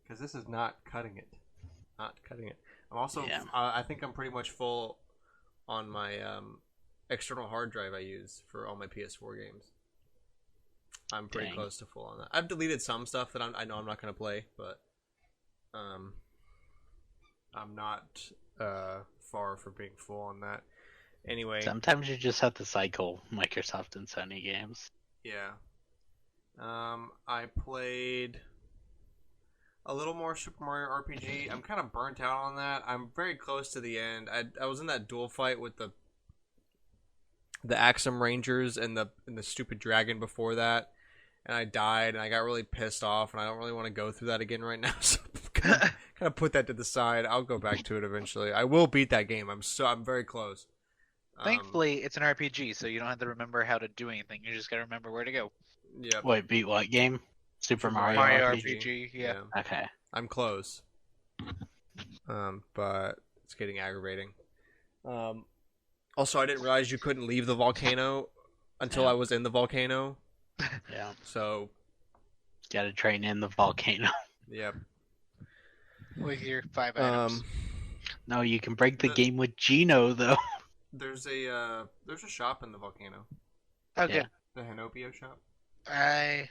Speaker 1: Because this is not cutting it. I'm also, I think I'm pretty much full on my external hard drive I use for all my PS4 games. I'm pretty close to full on that. I've deleted some stuff that I know I'm not going to play, but I'm not far from being full on that. Anyway.
Speaker 2: Sometimes you just have to cycle Microsoft and Sony games.
Speaker 1: Yeah. I played a little more Super Mario RPG. I'm kind of burnt out on that. I'm very close to the end. I was in that duel fight with the Axum Rangers and the stupid dragon before that, and I died, and I got really pissed off, and I don't really want to go through that again right now. So kind of put that to the side. I'll go back to it eventually. I will beat that game. I'm very close.
Speaker 3: Thankfully, it's an RPG, so you don't have to remember how to do anything. You just gotta remember where to go.
Speaker 1: Yeah.
Speaker 2: Wait, beat what game? Super Mario
Speaker 3: RPG. Yeah.
Speaker 2: Okay.
Speaker 1: I'm close. But it's getting aggravating. Also, I didn't realize you couldn't leave the volcano until I was in the volcano.
Speaker 2: Yeah.
Speaker 1: So.
Speaker 2: Gotta train in the volcano.
Speaker 1: Yep.
Speaker 3: With your 5 items.
Speaker 2: No, you can break the game with Gino, though.
Speaker 1: There's a shop in the volcano.
Speaker 3: Okay.
Speaker 2: Yeah.
Speaker 1: The Hanopio shop.
Speaker 3: I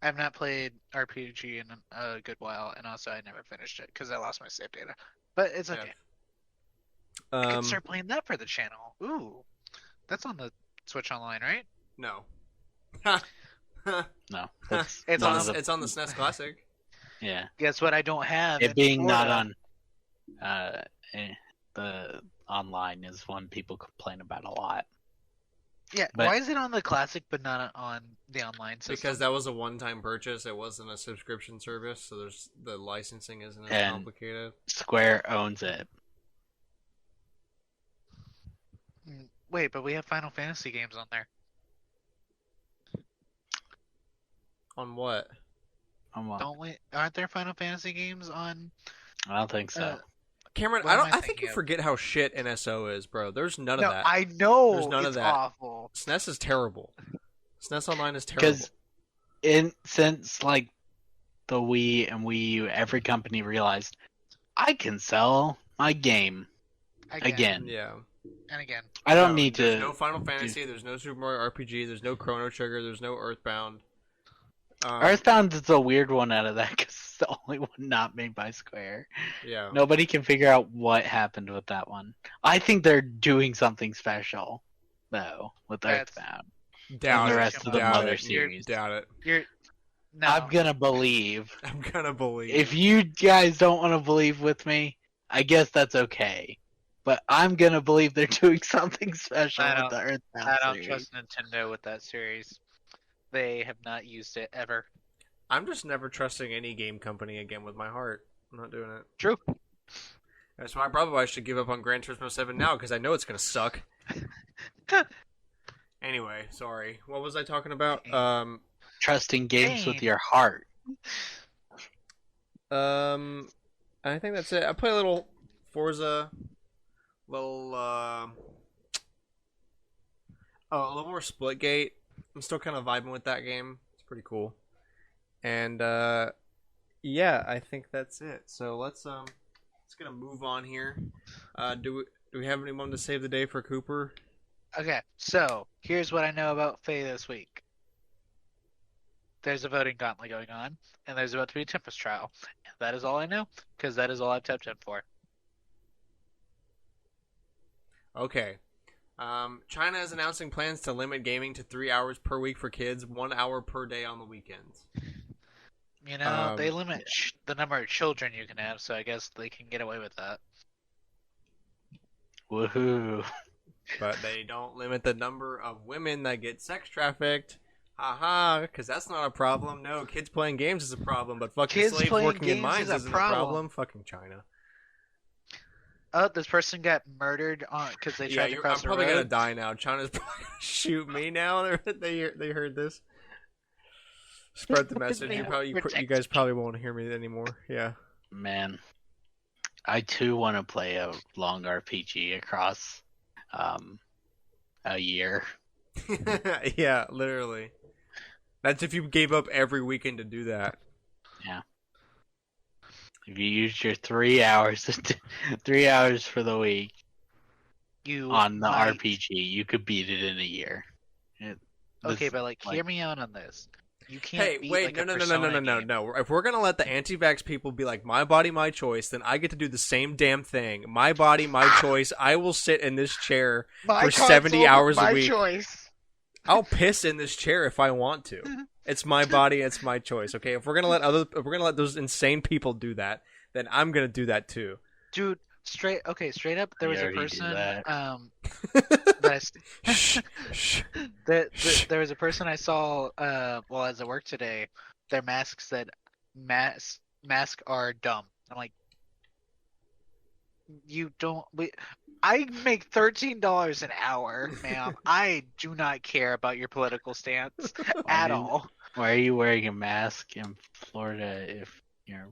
Speaker 3: have not played RPG in a good while, and also I never finished it because I lost my save data. But it's okay. I can start playing that for the channel. Ooh, that's on the Switch Online, right?
Speaker 1: No.
Speaker 2: No.
Speaker 3: It's
Speaker 1: on the SNES Classic.
Speaker 2: Yeah.
Speaker 3: Guess what? I don't have
Speaker 2: it being not on the online is one people complain about a lot.
Speaker 3: Yeah,
Speaker 2: but,
Speaker 3: why is it on the Classic but not on the online system?
Speaker 1: Because that was a one-time purchase. It wasn't a subscription service, so the licensing isn't as complicated.
Speaker 2: Square owns it.
Speaker 3: Wait, but we have Final Fantasy games on there.
Speaker 1: On what?
Speaker 2: On what?
Speaker 3: Aren't there Final Fantasy games on?
Speaker 2: I don't think so.
Speaker 1: Cameron, I think you forget how shit NSO is, bro. There's none of that.
Speaker 3: I know.
Speaker 1: There's none of that.
Speaker 3: Awful.
Speaker 1: SNES is terrible. SNES Online is terrible.
Speaker 2: Because since like the Wii and Wii U, every company realized I can sell my game again.
Speaker 1: Yeah.
Speaker 3: And again.
Speaker 2: I don't need to.
Speaker 1: There's no Final Fantasy. There's no Super Mario RPG. There's no Chrono Trigger. There's no Earthbound.
Speaker 2: Earthbound is a weird one out of that because it's the only one not made by Square.
Speaker 1: Yeah.
Speaker 2: Nobody can figure out what happened with that one. I think they're doing something special, though, with Earthbound.
Speaker 1: Doubt
Speaker 2: the
Speaker 1: it.
Speaker 2: rest of the
Speaker 1: Doubt
Speaker 2: Mother
Speaker 1: it.
Speaker 2: series.
Speaker 1: Doubt it.
Speaker 3: You're no.
Speaker 2: I'm gonna believe.
Speaker 1: I'm gonna believe.
Speaker 2: If you guys don't want to believe with me, I guess that's okay. But I'm gonna believe they're doing something special
Speaker 3: I
Speaker 2: with the Earthbound
Speaker 3: I don't
Speaker 2: series.
Speaker 3: trust Nintendo with that series. They have not used it ever.
Speaker 1: I'm just never trusting any game company again with my heart. I'm not doing it.
Speaker 3: True.
Speaker 1: That's why probably I should give up on Gran Turismo 7 now because I know it's gonna suck. Anyway, sorry. What was I talking about?
Speaker 2: Trusting games with
Speaker 3: Game.
Speaker 2: your heart.
Speaker 1: I think that's it. I play a little Forza, a little more Splitgate. I'm still kind of vibing with that game. It's pretty cool. And yeah, I think that's it. So let's gonna move on here. Do we have anyone to save the day for Cooper?
Speaker 3: Okay, so here's what I know about Faye this week. There's a voting gauntlet going on, and there's about to be a Tempest trial. That is all I know, because that is all I've tapped in for.
Speaker 1: Okay. China is announcing plans to limit gaming to 3 hours per week for kids, 1 hour per day on the weekends.
Speaker 3: You know, they limit the number of children you can have, so I guess they can get away with that.
Speaker 2: Woohoo!
Speaker 1: But they don't limit the number of women that get sex trafficked. Haha, because that's not a problem. No, kids playing games is a problem, but fucking
Speaker 3: Kids
Speaker 1: slaves
Speaker 3: playing
Speaker 1: working in
Speaker 3: games
Speaker 1: mines
Speaker 3: is a
Speaker 1: isn't a
Speaker 3: problem.
Speaker 1: problem. Fucking China.
Speaker 3: Oh, this person got murdered because they tried to
Speaker 1: I'm
Speaker 3: cross the
Speaker 1: probably
Speaker 3: road.
Speaker 1: gonna die now. China's probably gonna shoot me now. They heard this. Spread the message. You guys probably won't hear me anymore. Yeah.
Speaker 2: Man, I too want to play a long RPG across a year.
Speaker 1: Yeah, literally. That's if you gave up every weekend to do that.
Speaker 2: Yeah. If you used your 3 hours, 3 hours for the week on the RPG, you could beat it in a year.
Speaker 3: Okay, but hear me out on this. You can't.
Speaker 1: Hey, wait, no. If we're gonna let the anti-vax people be like, my body, my choice, then I get to do the same damn thing. My body, my choice. I will sit in this chair for 70 hours a week.
Speaker 3: Choice.
Speaker 1: I'll piss in this chair if I want to. It's my body, it's my choice. Okay, if we're gonna let those insane people do that, then I'm gonna do that too.
Speaker 3: Dude, straight up, there was a person. There was a person I saw as I worked today. Their mask said, "Masks are dumb." I'm like, you don't. I make $13 an hour, ma'am. I do not care about your political stance at all.
Speaker 2: Why are you wearing a mask in Florida if your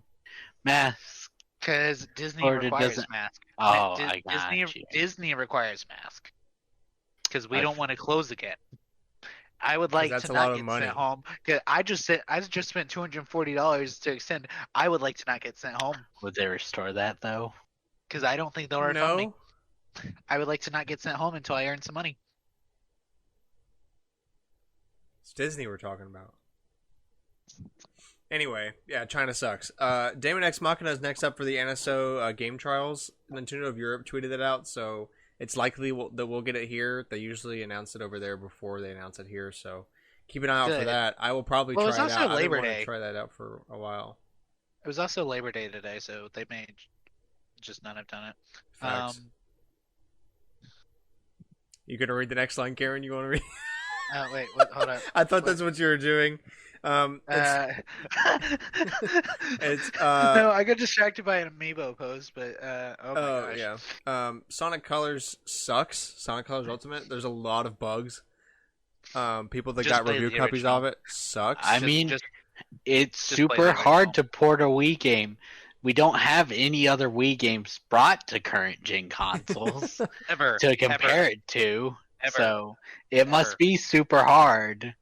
Speaker 2: mask?
Speaker 3: Because Disney
Speaker 2: Florida
Speaker 3: requires
Speaker 2: doesn't...
Speaker 3: mask.
Speaker 2: Oh, I got you.
Speaker 3: Disney requires mask. Because we don't want to close again. I would like to not get sent home. Cause I just spent $240 to extend. I would like to not get sent home.
Speaker 2: Would they restore that though?
Speaker 3: Because I don't think they'll refund me. I would like to not get sent home until I earn some money.
Speaker 1: It's Disney we're talking about. Anyway, yeah, China sucks. Daemon X Machina is next up for the NSO game trials. Nintendo of Europe tweeted it out, so it's likely that we'll get it here. They usually announce it over there before they announce it here, so keep an eye out for that. I will probably try it out.
Speaker 3: It was also Labor Day.
Speaker 1: Try that out for a while.
Speaker 3: It was also Labor Day today, so they may just not have done it.
Speaker 1: Facts. You gonna read the next line, Karen? You want to read?
Speaker 3: Oh wait, hold on.
Speaker 1: I thought that's what you were doing.
Speaker 3: No, I got distracted by an Amiibo post, but oh my gosh.
Speaker 1: Yeah. Sonic Colors sucks. Sonic Colors Ultimate. There's a lot of bugs. People that got review copies of it sucks.
Speaker 2: It's super hard to port a Wii game. We don't have any other Wii games brought to current gen consoles to compare it to. So it must be super hard.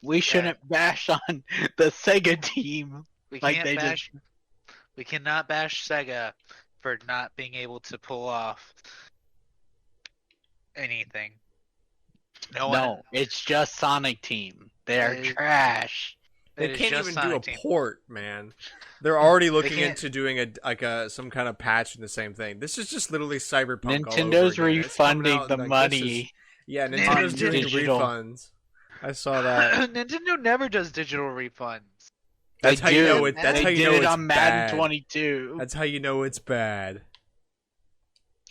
Speaker 2: We shouldn't bash on the Sega team
Speaker 3: We cannot bash Sega for not being able to pull off anything. No,
Speaker 1: it's just Sonic Team. They're trash. They can't even do a port, man. They're already looking into doing some kind of patch in the same thing. This is just literally Cyberpunk.
Speaker 2: Nintendo's refunding the money.
Speaker 1: Nintendo's doing refunds. I saw that.
Speaker 3: Nintendo never does digital refunds.
Speaker 1: That's how you know it. That's
Speaker 2: They
Speaker 1: how you
Speaker 2: did
Speaker 1: know
Speaker 2: it
Speaker 1: it's
Speaker 2: on Madden
Speaker 1: bad.
Speaker 2: 22.
Speaker 1: That's how you know it's bad.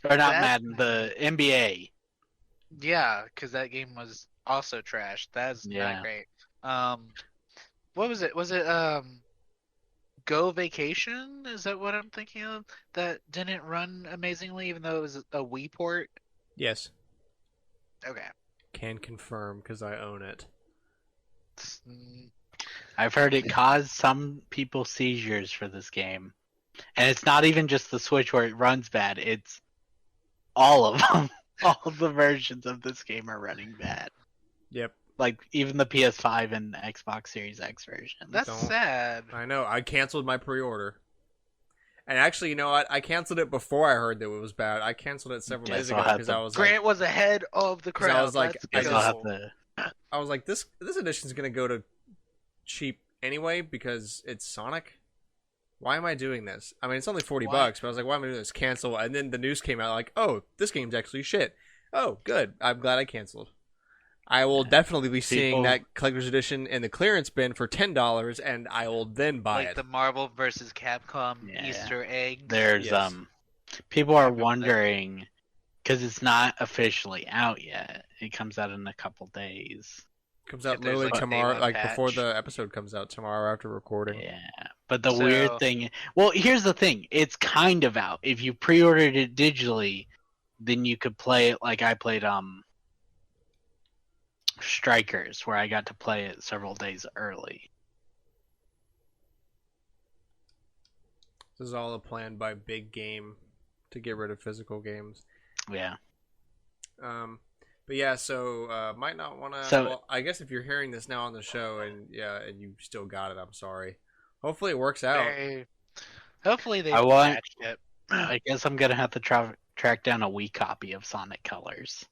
Speaker 2: Or not
Speaker 3: That's-
Speaker 2: Madden, the NBA.
Speaker 3: Yeah, because that game was also trash. That's
Speaker 2: Yeah.
Speaker 3: not great. What was it? Was it Go Vacation? Is that what I'm thinking of? That didn't run amazingly, even though it was a Wii port.
Speaker 1: Yes,
Speaker 3: Okay.
Speaker 1: can confirm because I own it.
Speaker 3: Mm,
Speaker 2: I've heard it caused some people seizures for this game. And it's not even just the Switch where it runs bad, it's all of them. All of the versions of this game are running bad.
Speaker 1: Yep.
Speaker 2: Like, even the PS5 and Xbox Series X version.
Speaker 3: That's
Speaker 1: Don't-
Speaker 3: sad.
Speaker 1: I know. I canceled my pre-order. And actually, you know what? I canceled it before I heard that it was bad. I canceled it several days
Speaker 2: so
Speaker 1: ago
Speaker 2: I had
Speaker 1: because
Speaker 2: to-
Speaker 1: I was like,
Speaker 3: Grant was ahead of the
Speaker 1: 'Cause I
Speaker 3: crowd.
Speaker 1: was like,
Speaker 3: Let's
Speaker 1: I
Speaker 2: I still
Speaker 3: go.
Speaker 2: have to.
Speaker 1: this edition's gonna go to cheap anyway because it's Sonic. Why am I doing this? I mean, it's only $40, but I was like, why am I doing this? Cancel. And then the news came out like, oh, this game's actually shit. Oh, good. I'm glad I canceled. I will definitely be seeing
Speaker 2: People-
Speaker 1: that collector's edition in the clearance bin for $10, and I will then buy
Speaker 3: Like
Speaker 1: it.
Speaker 3: the Marvel versus Capcom
Speaker 2: Yeah.
Speaker 3: Easter egg.
Speaker 2: There's
Speaker 1: Yes.
Speaker 2: people are
Speaker 3: Remember that.
Speaker 2: wondering because it's not officially out yet. It comes out in a couple days.
Speaker 1: Comes out
Speaker 3: If there's,
Speaker 1: literally
Speaker 3: like, a day
Speaker 1: tomorrow,
Speaker 3: one
Speaker 1: like before
Speaker 3: patch.
Speaker 1: the episode comes out tomorrow after recording.
Speaker 2: Yeah, but the
Speaker 3: So-
Speaker 2: weird thing. Well, here's the thing. It's kind of out. If you pre-ordered it digitally, then you could play it like I played Strikers, where I got to play it several days early.
Speaker 1: This is all a plan by Big Game to get rid of physical games.
Speaker 2: Yeah.
Speaker 1: But yeah, so might not want to.
Speaker 2: So-
Speaker 1: well, I guess if you're hearing this now on the show and you still got it, I'm sorry. Hopefully it works out.
Speaker 3: Hopefully they
Speaker 2: I want-
Speaker 3: patched it.
Speaker 2: I guess I'm gonna have to track down a Wii copy of Sonic Colors.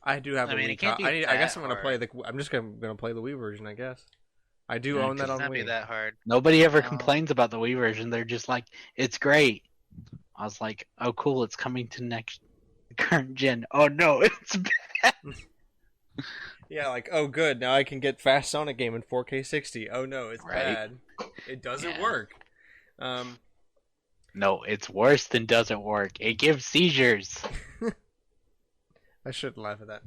Speaker 1: I do have
Speaker 3: I
Speaker 1: a
Speaker 3: mean,
Speaker 1: Wii.
Speaker 3: it can't be
Speaker 1: I guess
Speaker 3: that
Speaker 1: I'm gonna play
Speaker 3: hard.
Speaker 1: I'm just gonna play the Wii version. I guess. I do
Speaker 2: Yeah,
Speaker 1: own that
Speaker 3: It's
Speaker 1: on
Speaker 3: not be
Speaker 1: Wii.
Speaker 3: that hard.
Speaker 2: Nobody ever
Speaker 3: No.
Speaker 2: complains about the Wii version. They're just like, it's great. I was like, oh, cool, it's coming to next current gen. Oh no, it's bad.
Speaker 1: Yeah, like oh good, now I can get Fast Sonic game in 4K 60. Oh no, it's
Speaker 2: Right.
Speaker 1: bad. It doesn't
Speaker 2: Yeah.
Speaker 1: work.
Speaker 2: No, it's worse than doesn't work. It gives seizures.
Speaker 1: I shouldn't laugh at that.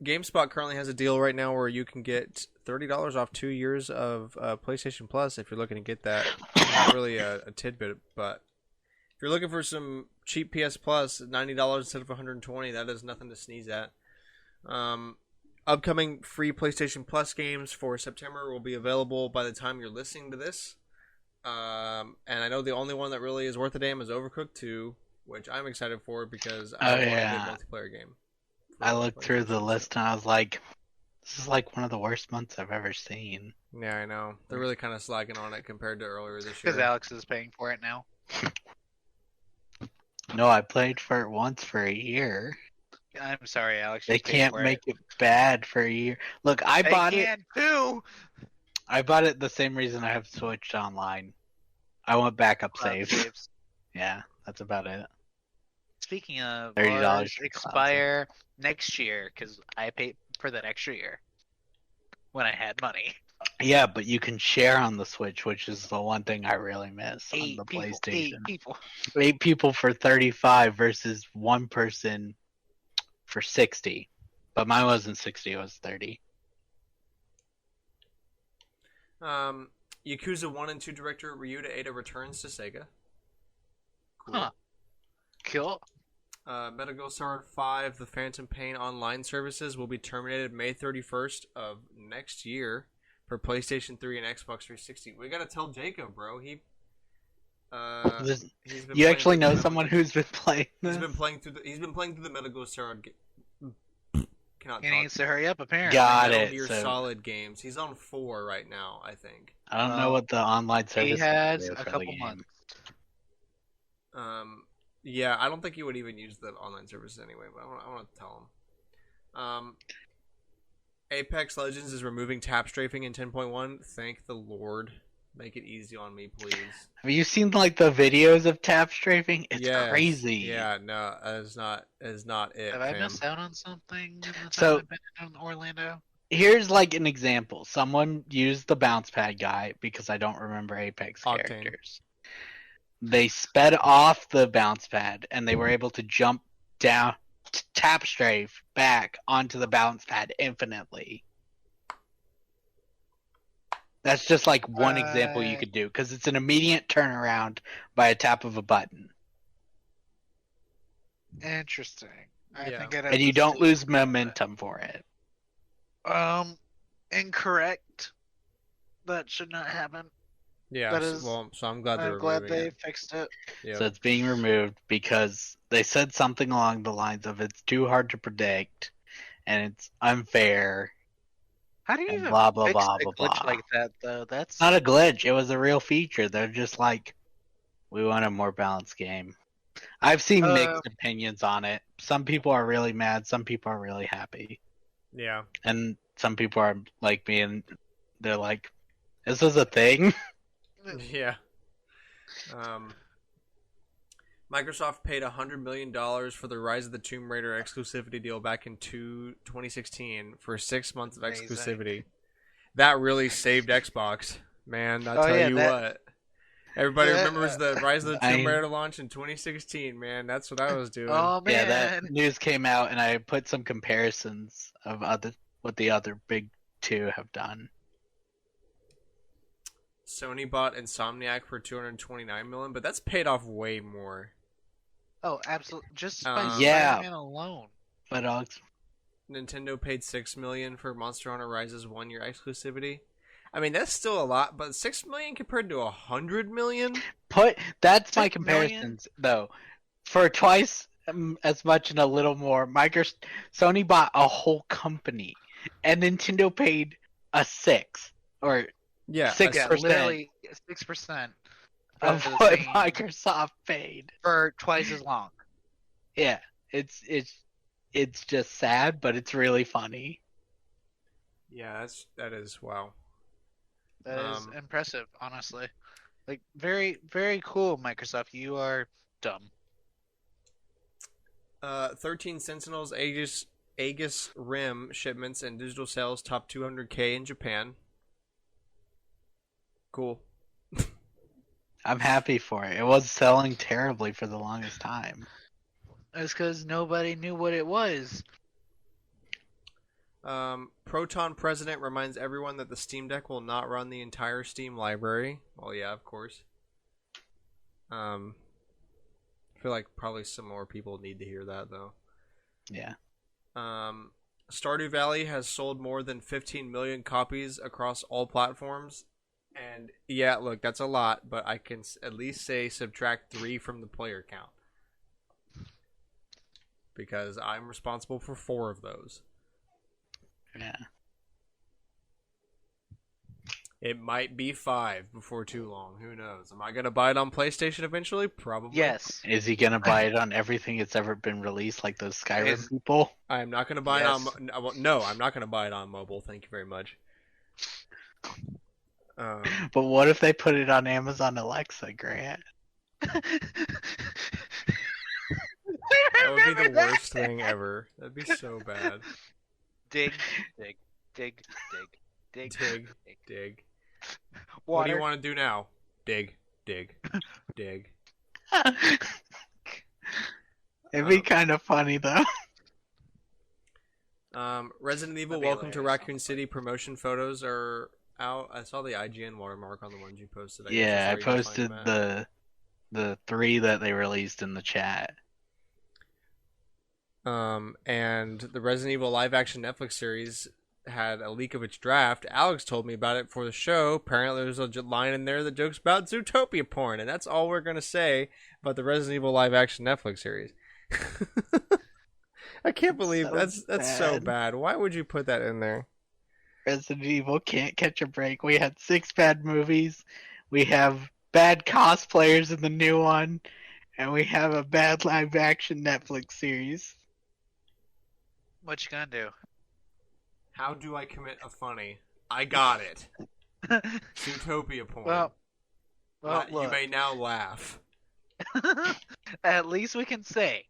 Speaker 1: GameSpot currently has a deal right now where you can get $30 off 2 years of PlayStation Plus if you're looking to get that. Not really a tidbit, but if you're looking for some cheap PS Plus, $90 instead of $120, that is nothing to sneeze at. Upcoming free PlayStation Plus games for September will be available by the time you're listening to this. And I know the only one that really is worth a damn is Overcooked 2, which I'm excited for because I want a
Speaker 2: yeah.
Speaker 1: good multiplayer game.
Speaker 2: I looked through the
Speaker 1: PlayStation, so-
Speaker 2: list and I was like, this is like one of the worst months I've ever seen.
Speaker 1: Yeah, I know. They're really kind of slacking on it compared to earlier this year.
Speaker 3: Because Alex is paying for it now.
Speaker 2: No, I played for it once for a year.
Speaker 3: I'm sorry, Alex.
Speaker 2: They
Speaker 3: you paid
Speaker 2: can't
Speaker 3: for
Speaker 2: make it bad for a year. Look, I
Speaker 3: They
Speaker 2: bought it.
Speaker 3: can too.
Speaker 2: I bought it the same reason I have Switched Online. I want backup
Speaker 3: Cloud
Speaker 2: saves.
Speaker 3: saves.
Speaker 2: Yeah, that's about it.
Speaker 3: Speaking of,
Speaker 2: $30
Speaker 3: ours
Speaker 2: for
Speaker 3: expire next year because I paid for that extra year when I had money.
Speaker 2: Yeah, but you can share on the Switch, which is the one thing I really miss on
Speaker 3: Eight
Speaker 2: the
Speaker 3: people.
Speaker 2: PlayStation.
Speaker 3: 8 people.
Speaker 2: 8 people for 35 versus one person for 60. But mine wasn't 60, it was 30.
Speaker 1: Yakuza 1 and 2 director Ryuta Eda returns to Sega. Cool.
Speaker 3: Huh. Cool.
Speaker 1: Metal Gear Solid 5, The Phantom Pain online services will be terminated May 31st of next year for PlayStation 3 and Xbox 360. We gotta tell Jacob, bro. He's been
Speaker 2: You
Speaker 1: playing
Speaker 2: actually
Speaker 1: through
Speaker 2: know
Speaker 1: the
Speaker 2: someone
Speaker 1: Metal-
Speaker 2: who's been playing
Speaker 1: He's
Speaker 2: this?
Speaker 1: been playing through the Metal Gear Solid. Cannot
Speaker 3: He
Speaker 1: talk.
Speaker 3: needs to hurry up, apparently.
Speaker 2: Got
Speaker 1: Metal
Speaker 2: it.
Speaker 1: Gear
Speaker 2: So
Speaker 1: Solid games. He's on 4 right now, I think.
Speaker 2: I don't know what the online service
Speaker 3: He
Speaker 2: is
Speaker 3: has
Speaker 2: for
Speaker 3: a
Speaker 2: the
Speaker 3: couple
Speaker 2: game.
Speaker 3: months.
Speaker 1: Yeah, I don't think he would even use the online services anyway, but I want to tell him. Apex Legends is removing tap strafing in 10.1. Thank the Lord. Make it easy on me, please.
Speaker 2: Have you seen like the videos of tap strafing? It's
Speaker 1: Yes.
Speaker 2: crazy.
Speaker 1: Yeah, no, that's not it.
Speaker 3: Have I
Speaker 1: fam.
Speaker 3: missed out on something in the time
Speaker 2: So-
Speaker 3: I've been in Orlando?
Speaker 2: Here's like an example. Someone used the bounce pad guy because I don't remember Apex
Speaker 1: Octane.
Speaker 2: characters. They sped off the bounce pad and they were able to jump down, tap strafe back onto the bounce pad infinitely. That's just like one example you could do because it's an immediate turnaround by a tap of a button.
Speaker 3: Interesting. I
Speaker 1: Yeah.
Speaker 3: think I'd have
Speaker 2: And you
Speaker 3: to
Speaker 2: don't
Speaker 3: see-
Speaker 2: lose momentum for it.
Speaker 3: Incorrect. That should not happen.
Speaker 1: Yeah,
Speaker 3: That
Speaker 1: so-
Speaker 3: is-
Speaker 1: well, so I'm glad they're
Speaker 3: I'm glad
Speaker 1: removing
Speaker 3: they
Speaker 1: it.
Speaker 3: fixed it.
Speaker 1: Yep.
Speaker 2: So it's being removed because they said something along the lines of it's too hard to predict and it's unfair.
Speaker 3: How do you
Speaker 2: And
Speaker 3: even
Speaker 2: blah, blah,
Speaker 3: fix
Speaker 2: blah,
Speaker 3: a
Speaker 2: blah,
Speaker 3: glitch
Speaker 2: blah.
Speaker 3: like that, though? That's
Speaker 2: It's not a glitch. It was a real feature. They're just like, we want a more balanced game. I've seen mixed opinions on it. Some people are really mad. Some people are really happy.
Speaker 1: Yeah.
Speaker 2: And some people are like me and they're like, this is a thing?
Speaker 1: Yeah. Microsoft paid $100 million for the Rise of the Tomb Raider exclusivity deal back in 2016 for 6 months of
Speaker 3: Amazing.
Speaker 1: exclusivity. That really saved Xbox, man. I'll
Speaker 3: Oh,
Speaker 1: tell
Speaker 3: yeah,
Speaker 1: you
Speaker 3: that-
Speaker 1: what. Everybody
Speaker 3: Yeah.
Speaker 1: remembers the Rise of the
Speaker 2: I-
Speaker 1: Tomb Raider launch in 2016, man. That's what I was doing.
Speaker 3: Oh man,
Speaker 2: Yeah, that news came out and I put some comparisons of what the other big two have done.
Speaker 1: Sony bought Insomniac for $229 million, but that's paid off way more.
Speaker 3: oh absolutely, just by
Speaker 2: Yeah.
Speaker 3: Spider-Man alone.
Speaker 2: But
Speaker 1: Nintendo paid $6 million for Monster Hunter Rise's 1-year exclusivity. I mean, that's still a lot, but $6 million compared to $100 million?
Speaker 2: that's my
Speaker 3: 6 million?
Speaker 2: comparisons though. For twice as much and a little more, Sony bought a whole company, and Nintendo paid a sixth or
Speaker 1: Yeah,
Speaker 2: 6%
Speaker 3: Yeah, literally 6%
Speaker 2: of what Microsoft paid.
Speaker 3: for twice as long.
Speaker 2: Yeah, it's just sad, but it's really funny.
Speaker 1: Yeah, that is wow.
Speaker 3: That is impressive, honestly. Like very, very cool, Microsoft. You are dumb.
Speaker 1: 13 Sentinels Aegis Rim shipments and digital sales top 200K in Japan. Cool.
Speaker 2: I'm happy for it. It was selling terribly for the longest time.
Speaker 3: That's because nobody knew what it was.
Speaker 1: Proton President reminds everyone that the Steam Deck will not run the entire Steam library. Well, yeah, of course. I feel like probably some more people need to hear that, though.
Speaker 2: Yeah.
Speaker 1: Stardew Valley has sold more than 15 million copies across all platforms. And yeah, look, that's a lot, but I can at least say subtract 3 from the player count. Because I'm responsible for 4 of those.
Speaker 2: Yeah.
Speaker 1: It might be 5 before too long. Who knows? Am I going to buy it on PlayStation eventually? Probably.
Speaker 3: Yes.
Speaker 2: Is he gonna buy it on everything that's ever been released, like those Skyrim people?
Speaker 1: I am not going to buy it on... No, I'm not going to buy it on mobile. Thank you very much.
Speaker 2: But what if they put it on Amazon Alexa, Grant?
Speaker 1: That would be the worst thing ever. That'd be so bad.
Speaker 3: Dig, dig, dig, dig, dig,
Speaker 1: Dig.
Speaker 3: Water.
Speaker 1: What do you want to do now? Dig. Dig.
Speaker 2: It'd be kind of funny though.
Speaker 1: Resident Evil
Speaker 3: That'd be
Speaker 1: Welcome to
Speaker 3: hilarious.
Speaker 1: Raccoon City promotion photos are out. I saw the IGN watermark on the ones you posted.
Speaker 2: Yeah, I
Speaker 1: guess that's where you
Speaker 2: posted
Speaker 1: can find them
Speaker 2: the 3 that they released in the chat.
Speaker 1: at. And the Resident Evil live action Netflix series had a leak of its draft. Alex told me about it for the show. Apparently there's a line in there that jokes about Zootopia porn, and that's all we're going to say about the Resident Evil live action Netflix series. I can't believe
Speaker 2: So
Speaker 1: that's so
Speaker 2: bad.
Speaker 1: bad. Why would you put that in there?
Speaker 2: Resident Evil can't catch a break. We had 6 bad movies. We have bad cosplayers in the new one, and we have a bad live action Netflix series.
Speaker 3: What you gonna do?
Speaker 1: How do I commit a funny? I got it. Zootopia porn.
Speaker 3: Well,
Speaker 1: You
Speaker 3: look.
Speaker 1: may now laugh.
Speaker 3: At least we can say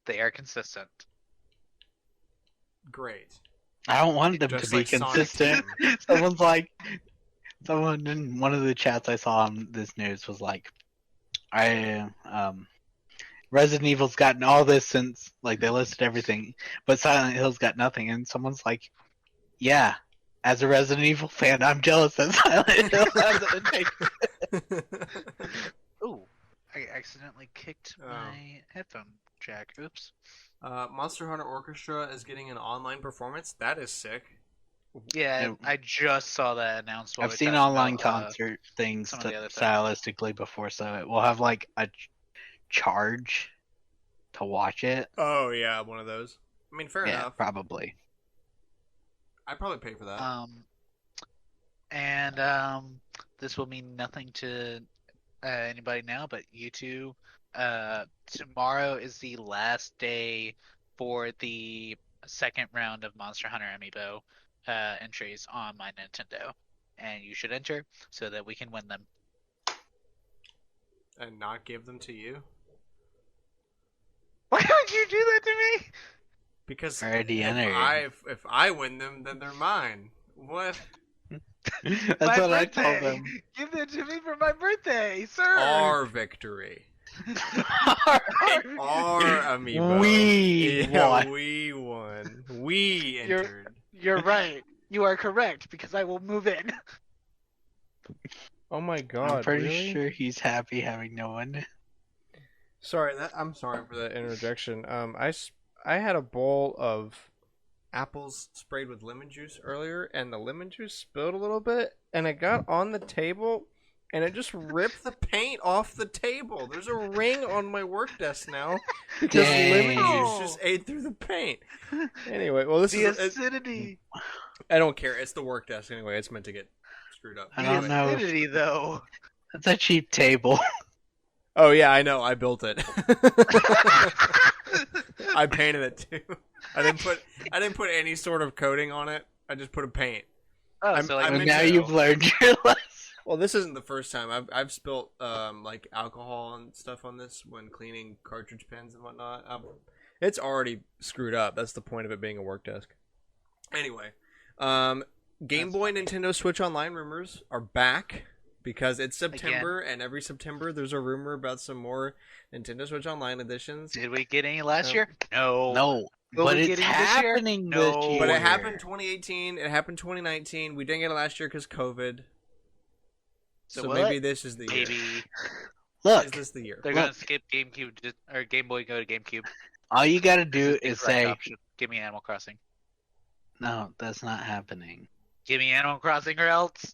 Speaker 3: they are consistent.
Speaker 1: Great.
Speaker 2: I don't want them
Speaker 1: Just
Speaker 2: to be
Speaker 1: like Sonic
Speaker 2: consistent.
Speaker 1: Team.
Speaker 2: Someone in one of the chats I saw on this news was like, Resident Evil's gotten all this since, like, they listed everything, but Silent Hill's got nothing. And someone's like, yeah, as a Resident Evil fan, I'm jealous that Silent Hill hasn't taken.
Speaker 3: Ooh, I accidentally kicked my headphone jack. Oops.
Speaker 1: Monster Hunter Orchestra is getting an online performance. That is sick.
Speaker 3: Yeah, I just saw that announced.
Speaker 2: I've seen online concert things stylistically before, so it will have like a charge to watch it.
Speaker 1: Oh yeah, one of those. I mean, fair enough.
Speaker 2: Probably.
Speaker 1: I'd probably pay for that.
Speaker 3: And this will mean nothing to anybody now, but you two. Tomorrow is the last day for the second round of Monster Hunter Amiibo entries on my Nintendo, and you should enter so that we can win them.
Speaker 1: And not give them to you?
Speaker 3: Why would you do that to me?
Speaker 1: Because
Speaker 2: if
Speaker 1: I win them, then they're mine. What?
Speaker 2: That's
Speaker 3: my
Speaker 2: what
Speaker 3: birthday.
Speaker 2: I told them.
Speaker 3: Give them to me for my birthday, sir.
Speaker 1: Our victory. Our amiibo.
Speaker 2: We won.
Speaker 1: We won. We entered.
Speaker 3: You're right. You are correct, because I will move in.
Speaker 1: Oh my god.
Speaker 2: I'm pretty sure he's happy having no one.
Speaker 1: Sorry, I'm sorry for that interjection. I had a bowl of apples sprayed with lemon juice earlier, and the lemon juice spilled a little bit, and it got on the table, and it just ripped the paint off the table. There's a ring on my work desk now because lemon juice just ate through the paint. Anyway, well, this is
Speaker 3: acidity.
Speaker 1: I don't care. It's the work desk anyway. It's meant to get screwed up.
Speaker 2: I don't know.
Speaker 3: Acidity, though.
Speaker 2: That's a cheap table.
Speaker 1: Oh yeah, I know. I built it. I painted it too. I didn't put any sort of coating on it. I just put a paint.
Speaker 3: Oh, so like
Speaker 2: now you've learned your lesson.
Speaker 1: Well, this isn't the first time. I've spilt like alcohol and stuff on this when cleaning cartridge pens and whatnot. It's already screwed up. That's the point of it being a work desk. Anyway, Game Boy Nintendo Switch Online rumors are back. Because it's September, and every September there's a rumor about some more Nintendo Switch Online editions.
Speaker 3: Did we get any last year? No.
Speaker 2: No. But it's happening this year.
Speaker 1: But it happened 2018, it happened 2019. We didn't get it last year because COVID. So maybe this is the year.
Speaker 2: Look.
Speaker 1: Is this the year?
Speaker 3: They're going to skip GameCube, or Game Boy go to GameCube.
Speaker 2: All you got to do is say...
Speaker 3: Option. Give me Animal Crossing.
Speaker 2: No, that's not happening.
Speaker 3: Give me Animal Crossing or else...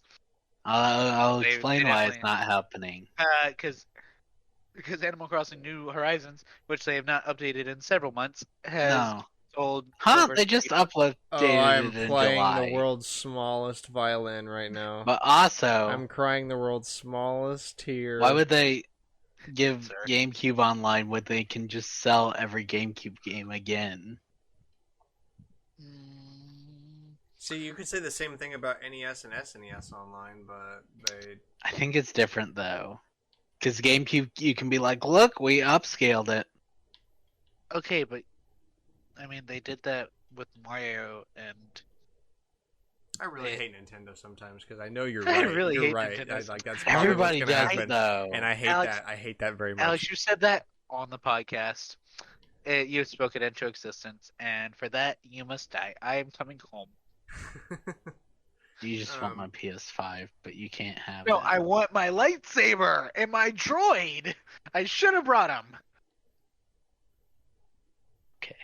Speaker 2: I'll explain why it's not happening.
Speaker 3: Because Animal Crossing New Horizons, which they have not updated in several months, has told...
Speaker 2: They just uploaded
Speaker 1: I'm
Speaker 2: it in
Speaker 1: playing
Speaker 2: July.
Speaker 1: the world's smallest violin right now.
Speaker 2: But also...
Speaker 1: I'm crying the world's smallest tear.
Speaker 2: Why would they give GameCube Online when they can just sell every GameCube game again?
Speaker 1: See, you could say the same thing about NES and SNES Online, but they...
Speaker 2: I think it's different, though. Because GameCube, you can be like, look, we upscaled it.
Speaker 3: Okay, but... I mean, they did that with Mario, and...
Speaker 1: I really hate Nintendo sometimes, because I know you're right.
Speaker 3: I really
Speaker 1: you're
Speaker 3: hate
Speaker 1: right.
Speaker 3: Nintendo.
Speaker 1: Like, that's
Speaker 2: Everybody
Speaker 1: what's gonna
Speaker 2: does,
Speaker 1: happen.
Speaker 2: though.
Speaker 1: And I hate
Speaker 3: Alex,
Speaker 1: that. I hate that very much.
Speaker 3: Alex, you said that on the podcast. You spoke it into existence, and for that, you must die. I am coming home.
Speaker 2: You just want my PS5, but you can't have
Speaker 3: No,
Speaker 2: it.
Speaker 3: I want my lightsaber and my droid. I should have brought him.
Speaker 2: Okay.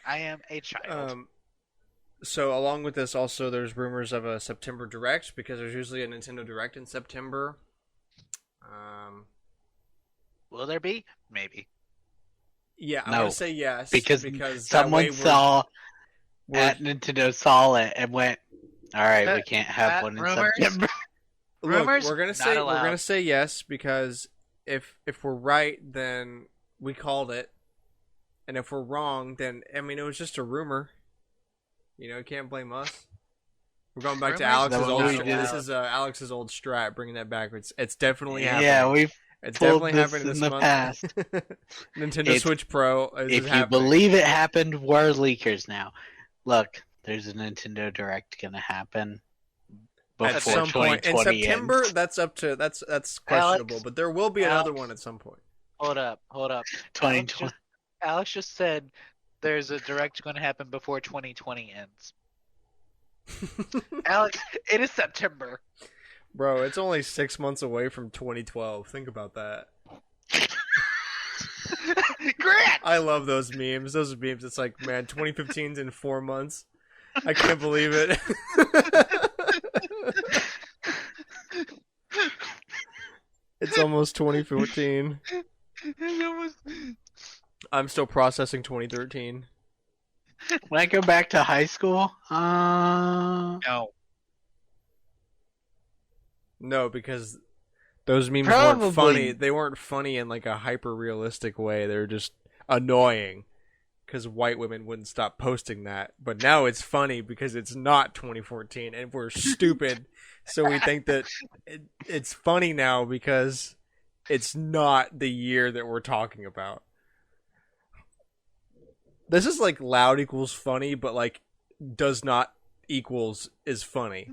Speaker 3: I am a child.
Speaker 1: So along with this, also there's rumors of a September Direct because there's usually a Nintendo Direct in September.
Speaker 3: Will there be? Maybe.
Speaker 1: Yeah, I'm gonna say yes
Speaker 2: because
Speaker 1: someone
Speaker 2: saw at Nintendo saw it and went, "All right, we can't have one in September."
Speaker 1: Look,
Speaker 3: Rumors?
Speaker 1: we're gonna say yes because if we're right, then we called it, and if we're wrong, then I mean it was just a rumor. You know, you can't blame us. We're going back to
Speaker 3: Rumors
Speaker 1: Alex's
Speaker 2: that
Speaker 1: old.
Speaker 2: we
Speaker 1: Strat.
Speaker 2: did.
Speaker 1: This is Alex's old strat, bringing that backwards. It's definitely happening.
Speaker 2: Yeah, we've
Speaker 1: It's
Speaker 2: pulled
Speaker 1: definitely
Speaker 2: this
Speaker 1: happening
Speaker 2: in
Speaker 1: this
Speaker 2: the
Speaker 1: month.
Speaker 2: past.
Speaker 1: Nintendo
Speaker 2: It's-
Speaker 1: Switch Pro is
Speaker 2: if you
Speaker 1: happening.
Speaker 2: believe it happened, we're leakers now. Look, there's a Nintendo Direct gonna happen before
Speaker 1: At some point in
Speaker 2: 2020
Speaker 1: September,
Speaker 2: ends.
Speaker 1: that's questionable, but there will be another
Speaker 3: Alex.
Speaker 1: one at some point.
Speaker 3: Hold up.
Speaker 2: 2020.
Speaker 3: Alex just said there's a direct going to happen before 2020 ends. Alex, it is September.
Speaker 1: Bro, it's only 6 months away from 2012. Think about that.
Speaker 3: Grant!
Speaker 1: I love those memes. Those memes. It's like, man, 2015's in 4 months. I can't believe it. It's almost 2014. I'm still processing 2013.
Speaker 2: When I go back to high school,
Speaker 3: No.
Speaker 1: No, because those memes
Speaker 2: Probably.
Speaker 1: weren't funny. They weren't funny in like a hyper realistic way. They were just annoying because white women wouldn't stop posting that. But now it's funny because it's not 2014 and we're stupid. So we think that it's funny now because it's not the year that we're talking about. This is like loud equals funny, but like does not equals is funny.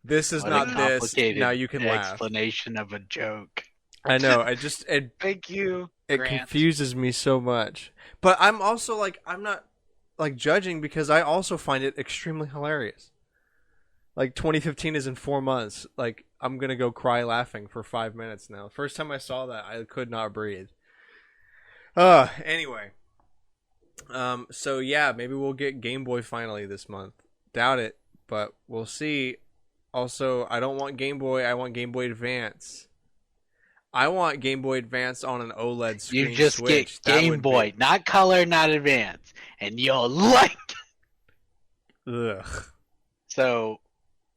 Speaker 1: This is
Speaker 2: what
Speaker 1: not
Speaker 2: a
Speaker 1: this.
Speaker 2: complicated
Speaker 1: Now you can laugh.
Speaker 2: explanation of a joke.
Speaker 1: I know. It
Speaker 3: Thank you,
Speaker 1: it
Speaker 3: Grant.
Speaker 1: confuses me so much. But I'm also like I'm not like judging because I also find it extremely hilarious. Like 2015 is in 4 months. Like I'm gonna go cry laughing for 5 minutes now. First time I saw that, I could not breathe. Anyway. So yeah, maybe we'll get Game Boy finally this month. Doubt it, but we'll see. Also, I don't want Game Boy. I want Game Boy Advance. I want Game Boy Advance on an OLED screen.
Speaker 2: You just
Speaker 1: Switch.
Speaker 2: get
Speaker 1: That
Speaker 2: Game
Speaker 1: would
Speaker 2: Boy, not color, not advance, and you'll like it.
Speaker 1: Ugh.
Speaker 2: So,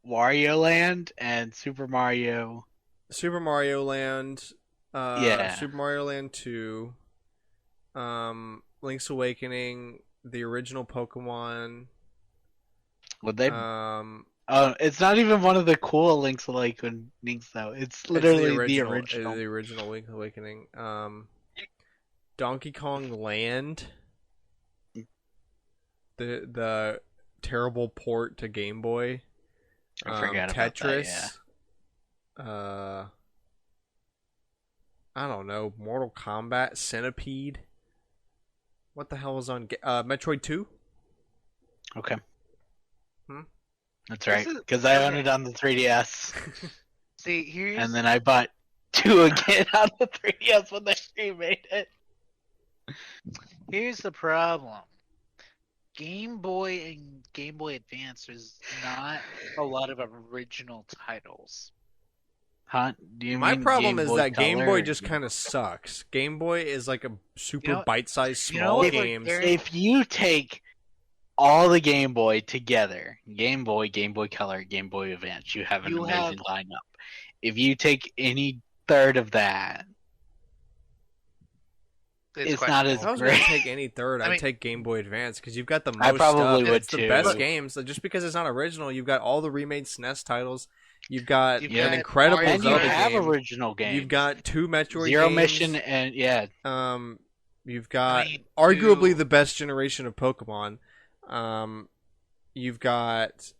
Speaker 2: Wario Land and Super Mario.
Speaker 1: Super Mario Land.
Speaker 2: Yeah.
Speaker 1: Super Mario Land 2. Link's Awakening. The original Pokemon.
Speaker 2: Would they?
Speaker 1: Um,
Speaker 2: It's not even one of the cool Link's Awakening though. It's literally the original.
Speaker 1: The original Link's Awakening. Donkey Kong Land. The terrible port to Game Boy.
Speaker 2: I forgot about
Speaker 1: Tetris.
Speaker 2: that, yeah.
Speaker 1: I don't know. Mortal Kombat. Centipede. What the hell was on Metroid 2?
Speaker 2: Okay.
Speaker 1: Hmm?
Speaker 2: That's right. Because I owned it on the 3DS.
Speaker 3: See, here's
Speaker 2: And then I bought 2 again on the 3DS when they remade it.
Speaker 3: here's the problem. Game Boy and Game Boy Advance is not a lot of original titles.
Speaker 2: Huh? Do you
Speaker 1: My
Speaker 2: mean
Speaker 1: problem
Speaker 2: Game
Speaker 1: is
Speaker 2: Boy
Speaker 1: that Game
Speaker 2: Color
Speaker 1: Boy
Speaker 2: or
Speaker 1: just
Speaker 2: Game
Speaker 1: kind of sucks. Game Boy is like a super
Speaker 3: You know-
Speaker 1: bite-sized
Speaker 3: you know
Speaker 1: small
Speaker 3: what,
Speaker 1: games.
Speaker 3: Gary?
Speaker 2: If you take all the Game Boy together, Game Boy Color, Game Boy Advance, you have an
Speaker 3: You
Speaker 2: amazing lineup. If you take any third of that, it's not as
Speaker 1: If I was
Speaker 2: great.
Speaker 1: going to take any third,
Speaker 3: I
Speaker 1: I'd
Speaker 3: mean-
Speaker 1: take Game Boy Advance because you've got the most
Speaker 2: I probably
Speaker 1: stuff. and
Speaker 2: would
Speaker 1: it's the
Speaker 2: too.
Speaker 1: best
Speaker 2: Look.
Speaker 1: games. Like, just because it's not original, you've got all the remade SNES titles. You've got
Speaker 3: You've
Speaker 1: an
Speaker 3: got
Speaker 1: incredible
Speaker 3: Mario
Speaker 2: And you
Speaker 1: Zelda
Speaker 2: have
Speaker 1: game.
Speaker 2: original games.
Speaker 1: You've got 2 Metroid
Speaker 2: Zero
Speaker 1: games.
Speaker 2: Mission and yeah,
Speaker 1: You've got
Speaker 3: I mean,
Speaker 1: arguably
Speaker 3: two-
Speaker 1: the best generation of Pokemon. You've got.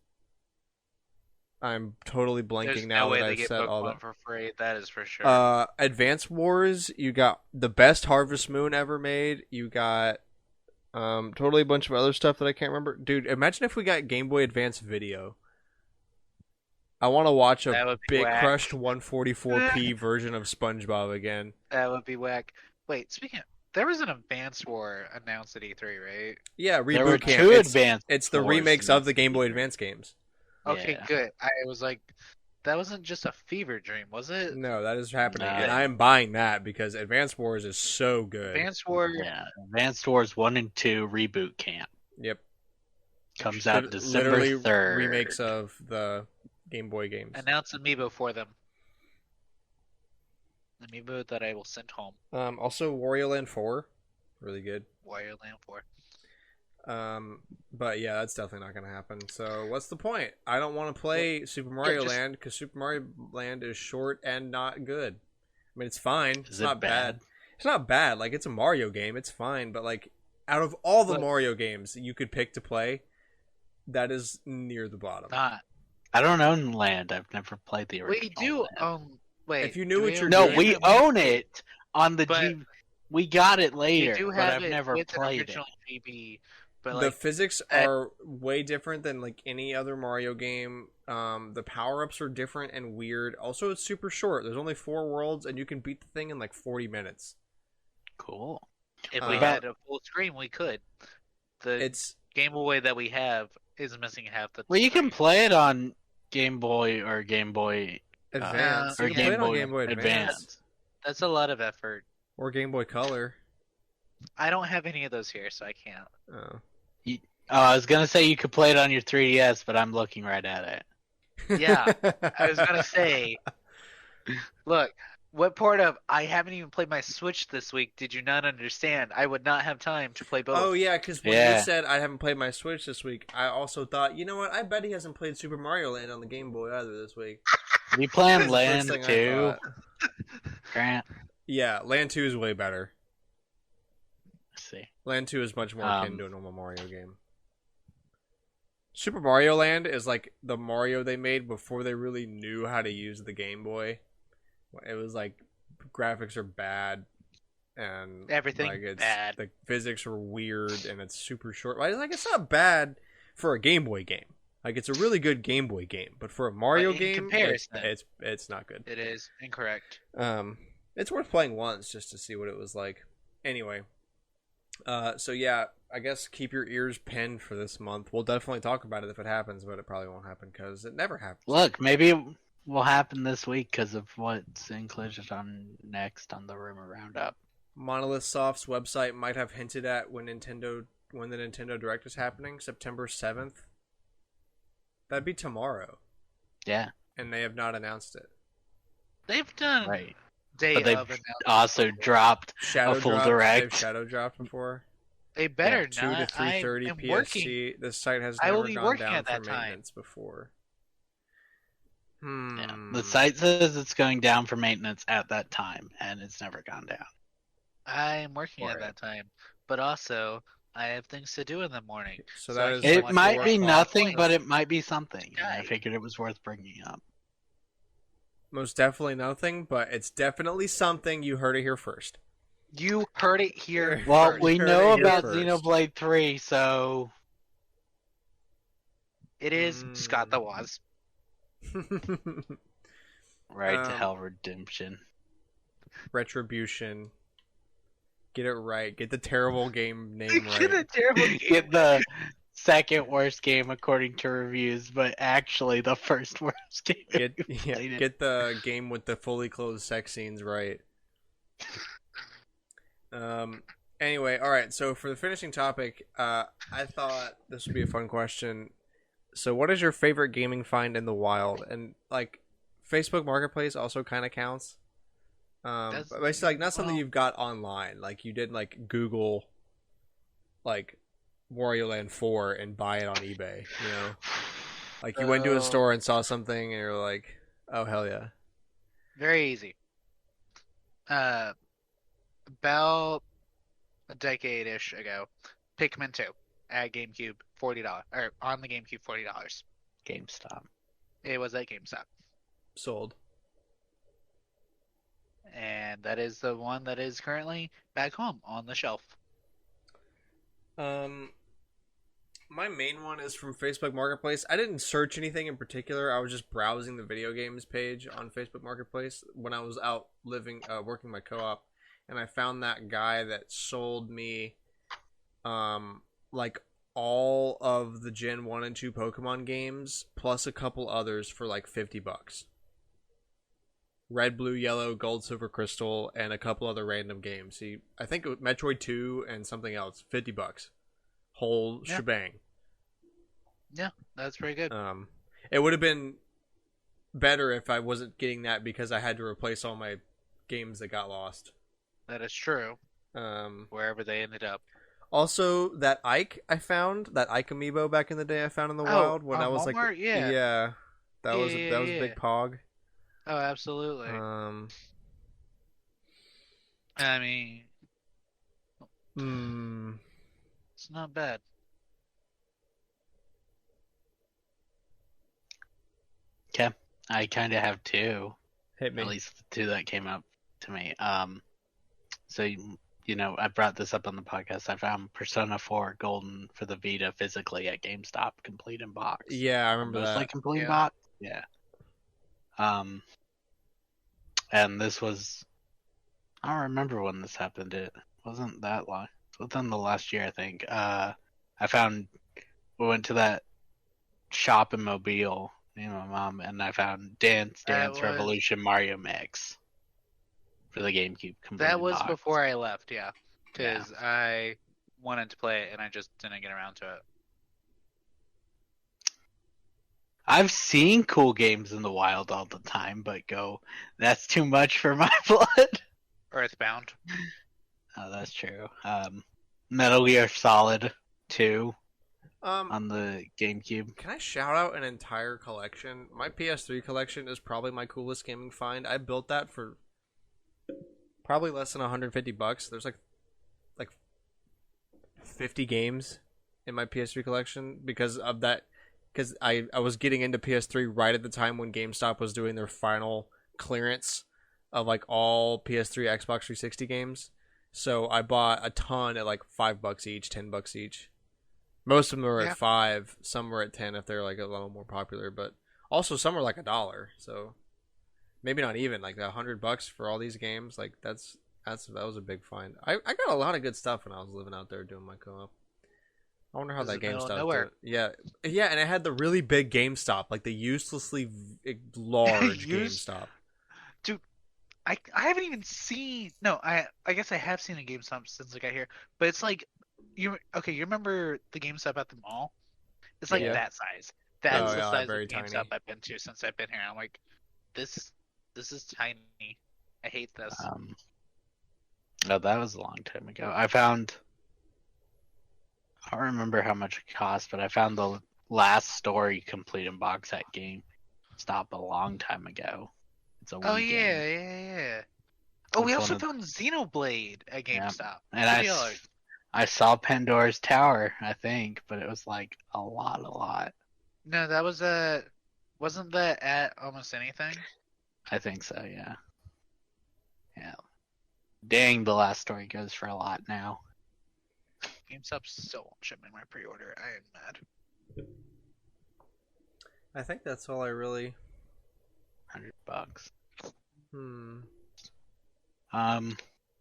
Speaker 1: I'm totally blanking
Speaker 3: There's
Speaker 1: now
Speaker 3: no way
Speaker 1: that
Speaker 3: they
Speaker 1: I've
Speaker 3: get
Speaker 1: said all
Speaker 3: Pokemon
Speaker 1: that.
Speaker 3: for free. That is for sure.
Speaker 1: Advance Wars. You got the best Harvest Moon ever made. You got totally a bunch of other stuff that I can't remember. Dude, imagine if we got Game Boy Advance video. I want to watch
Speaker 3: That
Speaker 1: a
Speaker 3: would be
Speaker 1: bit
Speaker 3: whack.
Speaker 1: crushed 144p version of SpongeBob again.
Speaker 3: That would be whack. Wait, speaking of, there was an Advance War announced at E3, right?
Speaker 1: Yeah,
Speaker 2: there were
Speaker 1: Reboot Camp.
Speaker 2: 2
Speaker 1: It's,
Speaker 2: Advanced.
Speaker 1: it's the
Speaker 2: Wars
Speaker 1: remakes of the
Speaker 2: announced
Speaker 1: Game Boy
Speaker 2: this year.
Speaker 1: Advance games.
Speaker 3: Okay,
Speaker 2: Yeah.
Speaker 3: good. I was like, that wasn't just a fever dream, was it?
Speaker 1: No, that is happening,
Speaker 2: No.
Speaker 1: and I am buying that because Advance Wars is so good.
Speaker 3: Advance War.
Speaker 2: Yeah, Advanced Wars 1 and 2 Reboot Camp
Speaker 1: Yep.
Speaker 2: comes out December
Speaker 1: Literally
Speaker 2: 3rd.
Speaker 1: remakes of the Game Boy games.
Speaker 3: Announce Amiibo for them. Amiibo that I will send home.
Speaker 1: Also, Wario Land 4, really good.
Speaker 3: Wario Land 4.
Speaker 1: But yeah, that's definitely not gonna happen. So what's the point? I don't want to play Super Mario Land because Super Mario Land is short and not good. I mean, it's fine. It's not bad. It's not bad. Like, it's a Mario game. It's fine. But like, out of all the Mario games you could pick to play, that is near the bottom.
Speaker 2: I don't own Land. I've never played the original.
Speaker 3: We do. Wait.
Speaker 1: If you knew what you're
Speaker 2: no,
Speaker 1: doing,
Speaker 2: we own it on the G. We got it later,
Speaker 3: do
Speaker 2: but
Speaker 3: have
Speaker 2: I've never played it.
Speaker 3: GB, but
Speaker 1: the physics are way different than like any other Mario game. The power-ups are different and weird. Also, it's super short. There's only 4 worlds, and you can beat the thing in like 40 minutes.
Speaker 2: Cool.
Speaker 3: If we had a full screen, we could. It's Game Boy that we have is missing half the.
Speaker 2: Well, you can play it on Game Boy or Game Boy
Speaker 1: Advance.
Speaker 2: or
Speaker 1: you can play it on Game Boy Advance.
Speaker 3: That's a lot of effort.
Speaker 1: Or Game Boy Color.
Speaker 3: I don't have any of those here, so I can't.
Speaker 1: Oh.
Speaker 2: I was gonna say you could play it on your 3DS, but I'm looking right at it.
Speaker 3: Yeah, I was gonna say. Look, what part of I haven't even played my Switch this week did you not understand? I would not have time to play both.
Speaker 1: Oh yeah, because when you said I haven't played my Switch this week, I also thought, you know what? I bet he hasn't played Super Mario Land on the Game Boy either this week.
Speaker 2: You playing Land 2, Grant?
Speaker 1: Yeah, Land 2 is way better.
Speaker 2: Let's see.
Speaker 1: Land 2 is much more akin to a normal Mario game. Super Mario Land is like the Mario they made before they really knew how to use the Game Boy. It was like graphics are bad and
Speaker 3: everything
Speaker 1: like it's
Speaker 3: bad.
Speaker 1: The physics are weird and it's super short. Like it's not bad for a Game Boy game. Like it's a really good Game Boy game, but for a Mario game, it's not good.
Speaker 3: It is incorrect.
Speaker 1: It's worth playing once just to see what it was like. Anyway, so yeah, I guess keep your ears pinned for this month. We'll definitely talk about it if it happens, but it probably won't happen because it never happens.
Speaker 2: Look, maybe it will happen this week because of what's included on next on the Rumor Roundup.
Speaker 1: Monolith Soft's website might have hinted at when the Nintendo Direct is happening, September 7th. That'd be tomorrow.
Speaker 2: Yeah.
Speaker 1: And they have not announced it.
Speaker 3: They've done
Speaker 2: right.
Speaker 3: But
Speaker 2: they've also dropped a full direct.
Speaker 1: They've shadow dropped before.
Speaker 3: They better
Speaker 1: 2 to 3:30 PST.
Speaker 3: Working.
Speaker 1: This site has never gone down for maintenance before.
Speaker 2: Yeah. The site says it's going down for maintenance at that time, and it's never gone down.
Speaker 3: I'm working at that time, but also I have things to do in the morning.
Speaker 1: So that is.
Speaker 2: It might be nothing, but it might be something. And I figured it was worth bringing up.
Speaker 1: Most definitely nothing, but it's definitely something. You heard it here first.
Speaker 3: You heard it here.
Speaker 2: Well, we know about Xenoblade 3, so
Speaker 3: it is Scott the Woz.
Speaker 2: Right to Hell Redemption.
Speaker 1: Retribution. Get it right. Get the terrible game name right.
Speaker 3: Get a terrible game.
Speaker 2: Get the second worst game according to reviews, but actually the first worst game.
Speaker 1: Get the game with the fully clothed sex scenes right. Anyway, all right. So for the finishing topic, I thought this would be a fun question. So, what is your favorite gaming find in the wild? And like, Facebook Marketplace also kind of counts. But basically, like, not something you've got online. Like, you didn't like Google, like, Wario Land 4 and buy it on eBay. You know, like you went to a store and saw something and you're like, oh hell yeah.
Speaker 3: Very easy. About a decade-ish ago, Pikmin 2 at GameCube, $40, or on the GameCube, $40.
Speaker 2: GameStop.
Speaker 3: It was at GameStop.
Speaker 1: Sold.
Speaker 3: And that is the one that is currently back home on the shelf.
Speaker 1: My main one is from Facebook Marketplace. I didn't search anything in particular. I was just browsing the video games page on Facebook Marketplace when I was out working my co-op, and I found that guy that sold me, like all of the Gen 1 and 2 Pokemon games plus a couple others for like $50. Red, Blue, Yellow, Gold, Silver, Crystal, and a couple other random games. I think it was Metroid 2 and something else. $50. Whole shebang.
Speaker 3: Yeah, that's pretty good.
Speaker 1: It would have been better if I wasn't getting that because I had to replace all my games that got lost.
Speaker 3: That is true. Wherever they ended up.
Speaker 1: Also, that Ike amiibo back in the day I found in the
Speaker 3: Oh,
Speaker 1: wild when
Speaker 3: on
Speaker 1: I was
Speaker 3: Walmart? Yeah.
Speaker 1: yeah, that
Speaker 3: Yeah,
Speaker 1: was
Speaker 3: yeah,
Speaker 1: that was a
Speaker 3: yeah.
Speaker 1: big pog.
Speaker 3: Oh, absolutely.
Speaker 1: Um,
Speaker 3: I mean,
Speaker 1: hmm.
Speaker 3: it's not bad.
Speaker 2: Okay, I kind of have two,
Speaker 1: Hit me.
Speaker 2: at least the two that came up to me. So I brought this up on the podcast. I found Persona 4 Golden for the Vita physically at GameStop, complete in box.
Speaker 1: Yeah, I remember
Speaker 2: Mostly
Speaker 1: that.
Speaker 2: complete in
Speaker 3: Yeah.
Speaker 2: box. Yeah. And this was, I don't remember when this happened. It wasn't that long. It was within the last year, I think. We went to that shop in Mobile, me and my mom, and I found Dance
Speaker 3: That
Speaker 2: Dance
Speaker 3: was
Speaker 2: Revolution Mario Mix for the GameCube, complete
Speaker 3: that
Speaker 2: in
Speaker 3: was
Speaker 2: box.
Speaker 3: before I left, yeah.
Speaker 2: Yeah.
Speaker 3: Because I wanted to play it and I just didn't get around to it.
Speaker 2: I've seen cool games in the wild all the time, but that's too much for my blood.
Speaker 3: Earthbound.
Speaker 2: Oh, that's true. Metal Gear Solid 2
Speaker 1: Um,
Speaker 2: on the GameCube.
Speaker 1: Can I shout out an entire collection? My PS3 collection is probably my coolest gaming find. I built that for probably less than $150. There's like 50 games in my PS3 collection because of that. Because I was getting into PS3 right at the time when GameStop was doing their final clearance of like all PS3 Xbox 360 games. So I bought a ton at like $5 each, $10 each. Most of them were
Speaker 3: Yeah.
Speaker 1: at $5, some were at 10 if they're like a little more popular, but also some were like $1. So maybe not even like $100 for all these games. Like that was a big find. I got a lot of good stuff when I was living out there doing my co-op. I wonder how
Speaker 3: This
Speaker 1: that
Speaker 3: is middle of
Speaker 1: GameStop
Speaker 3: nowhere.
Speaker 1: did. Yeah, and it had the really big GameStop, like the uselessly large GameStop.
Speaker 3: Dude, I haven't even seen. No, I guess I have seen a GameStop since I got here, but it's like you remember the GameStop at the mall? It's like
Speaker 1: Yeah.
Speaker 3: that size. That's
Speaker 1: Oh,
Speaker 3: the
Speaker 1: yeah,
Speaker 3: size of
Speaker 1: very
Speaker 3: GameStop
Speaker 1: tiny.
Speaker 3: I've been to since I've been here. I'm like, this is tiny. I hate this.
Speaker 2: Oh, that was a long time ago. I don't remember how much it cost, but I found the last story complete in box at GameStop a long time ago. It's a
Speaker 3: Oh
Speaker 2: Wii
Speaker 3: yeah,
Speaker 2: game.
Speaker 3: yeah. Oh, we
Speaker 2: It's
Speaker 3: also
Speaker 2: one of-
Speaker 3: found Xenoblade at
Speaker 2: Yeah.
Speaker 3: GameStop.
Speaker 2: And I saw Pandora's Tower, I think, but it was like a lot.
Speaker 3: No, that was wasn't that at almost anything?
Speaker 2: I think so, yeah. Yeah. Dang, the last story goes for a lot now.
Speaker 3: GameStop still won't ship me my pre-order. I am mad.
Speaker 1: I think that's all I really.
Speaker 2: $100.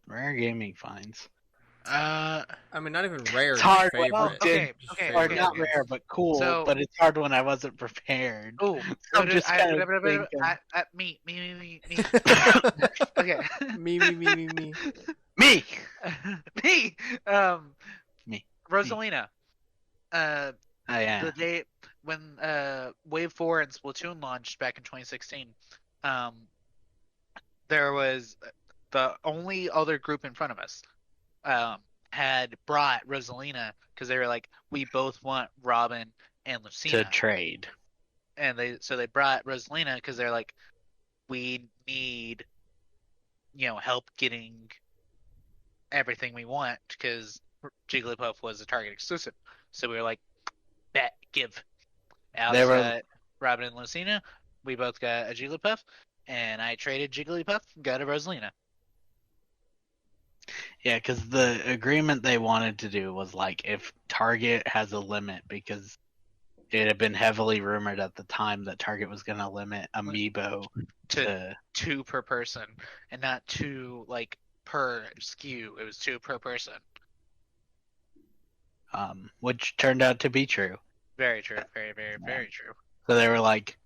Speaker 2: Rare gaming finds.
Speaker 1: I mean, not even rare.
Speaker 2: It's
Speaker 1: just
Speaker 2: hard.
Speaker 1: Favorite.
Speaker 3: Well, okay,
Speaker 1: Just
Speaker 3: okay,
Speaker 2: Or
Speaker 1: favorite.
Speaker 2: not rare, but cool.
Speaker 3: So-
Speaker 2: but it's hard when I wasn't prepared.
Speaker 3: Oh,
Speaker 2: I'm just kind of thinking.
Speaker 3: me. Okay.
Speaker 1: me.
Speaker 2: Me!
Speaker 3: Me.
Speaker 2: Me.
Speaker 3: Rosalina.
Speaker 2: Oh, yeah.
Speaker 3: The day when Wave 4 and Splatoon launched back in 2016, there was the only other group in front of us had brought Rosalina because they were like, we both want Robin and Lucina.
Speaker 2: To trade.
Speaker 3: And they brought Rosalina because they're like, we need help getting everything we want because Jigglypuff was a Target exclusive. So we were like, bet, give. Alex got Robin and Lucina. We both got a Jigglypuff, and I traded Jigglypuff, got a Rosalina.
Speaker 2: Yeah, because the agreement they wanted to do was like if Target has a limit, because it had been heavily rumored at the time that Target was going to limit Amiibo to
Speaker 3: 2 per person, and not 2 like per SKU. It was 2 per person.
Speaker 2: which turned out to be true.
Speaker 3: Very true. Very true.
Speaker 2: So they were like,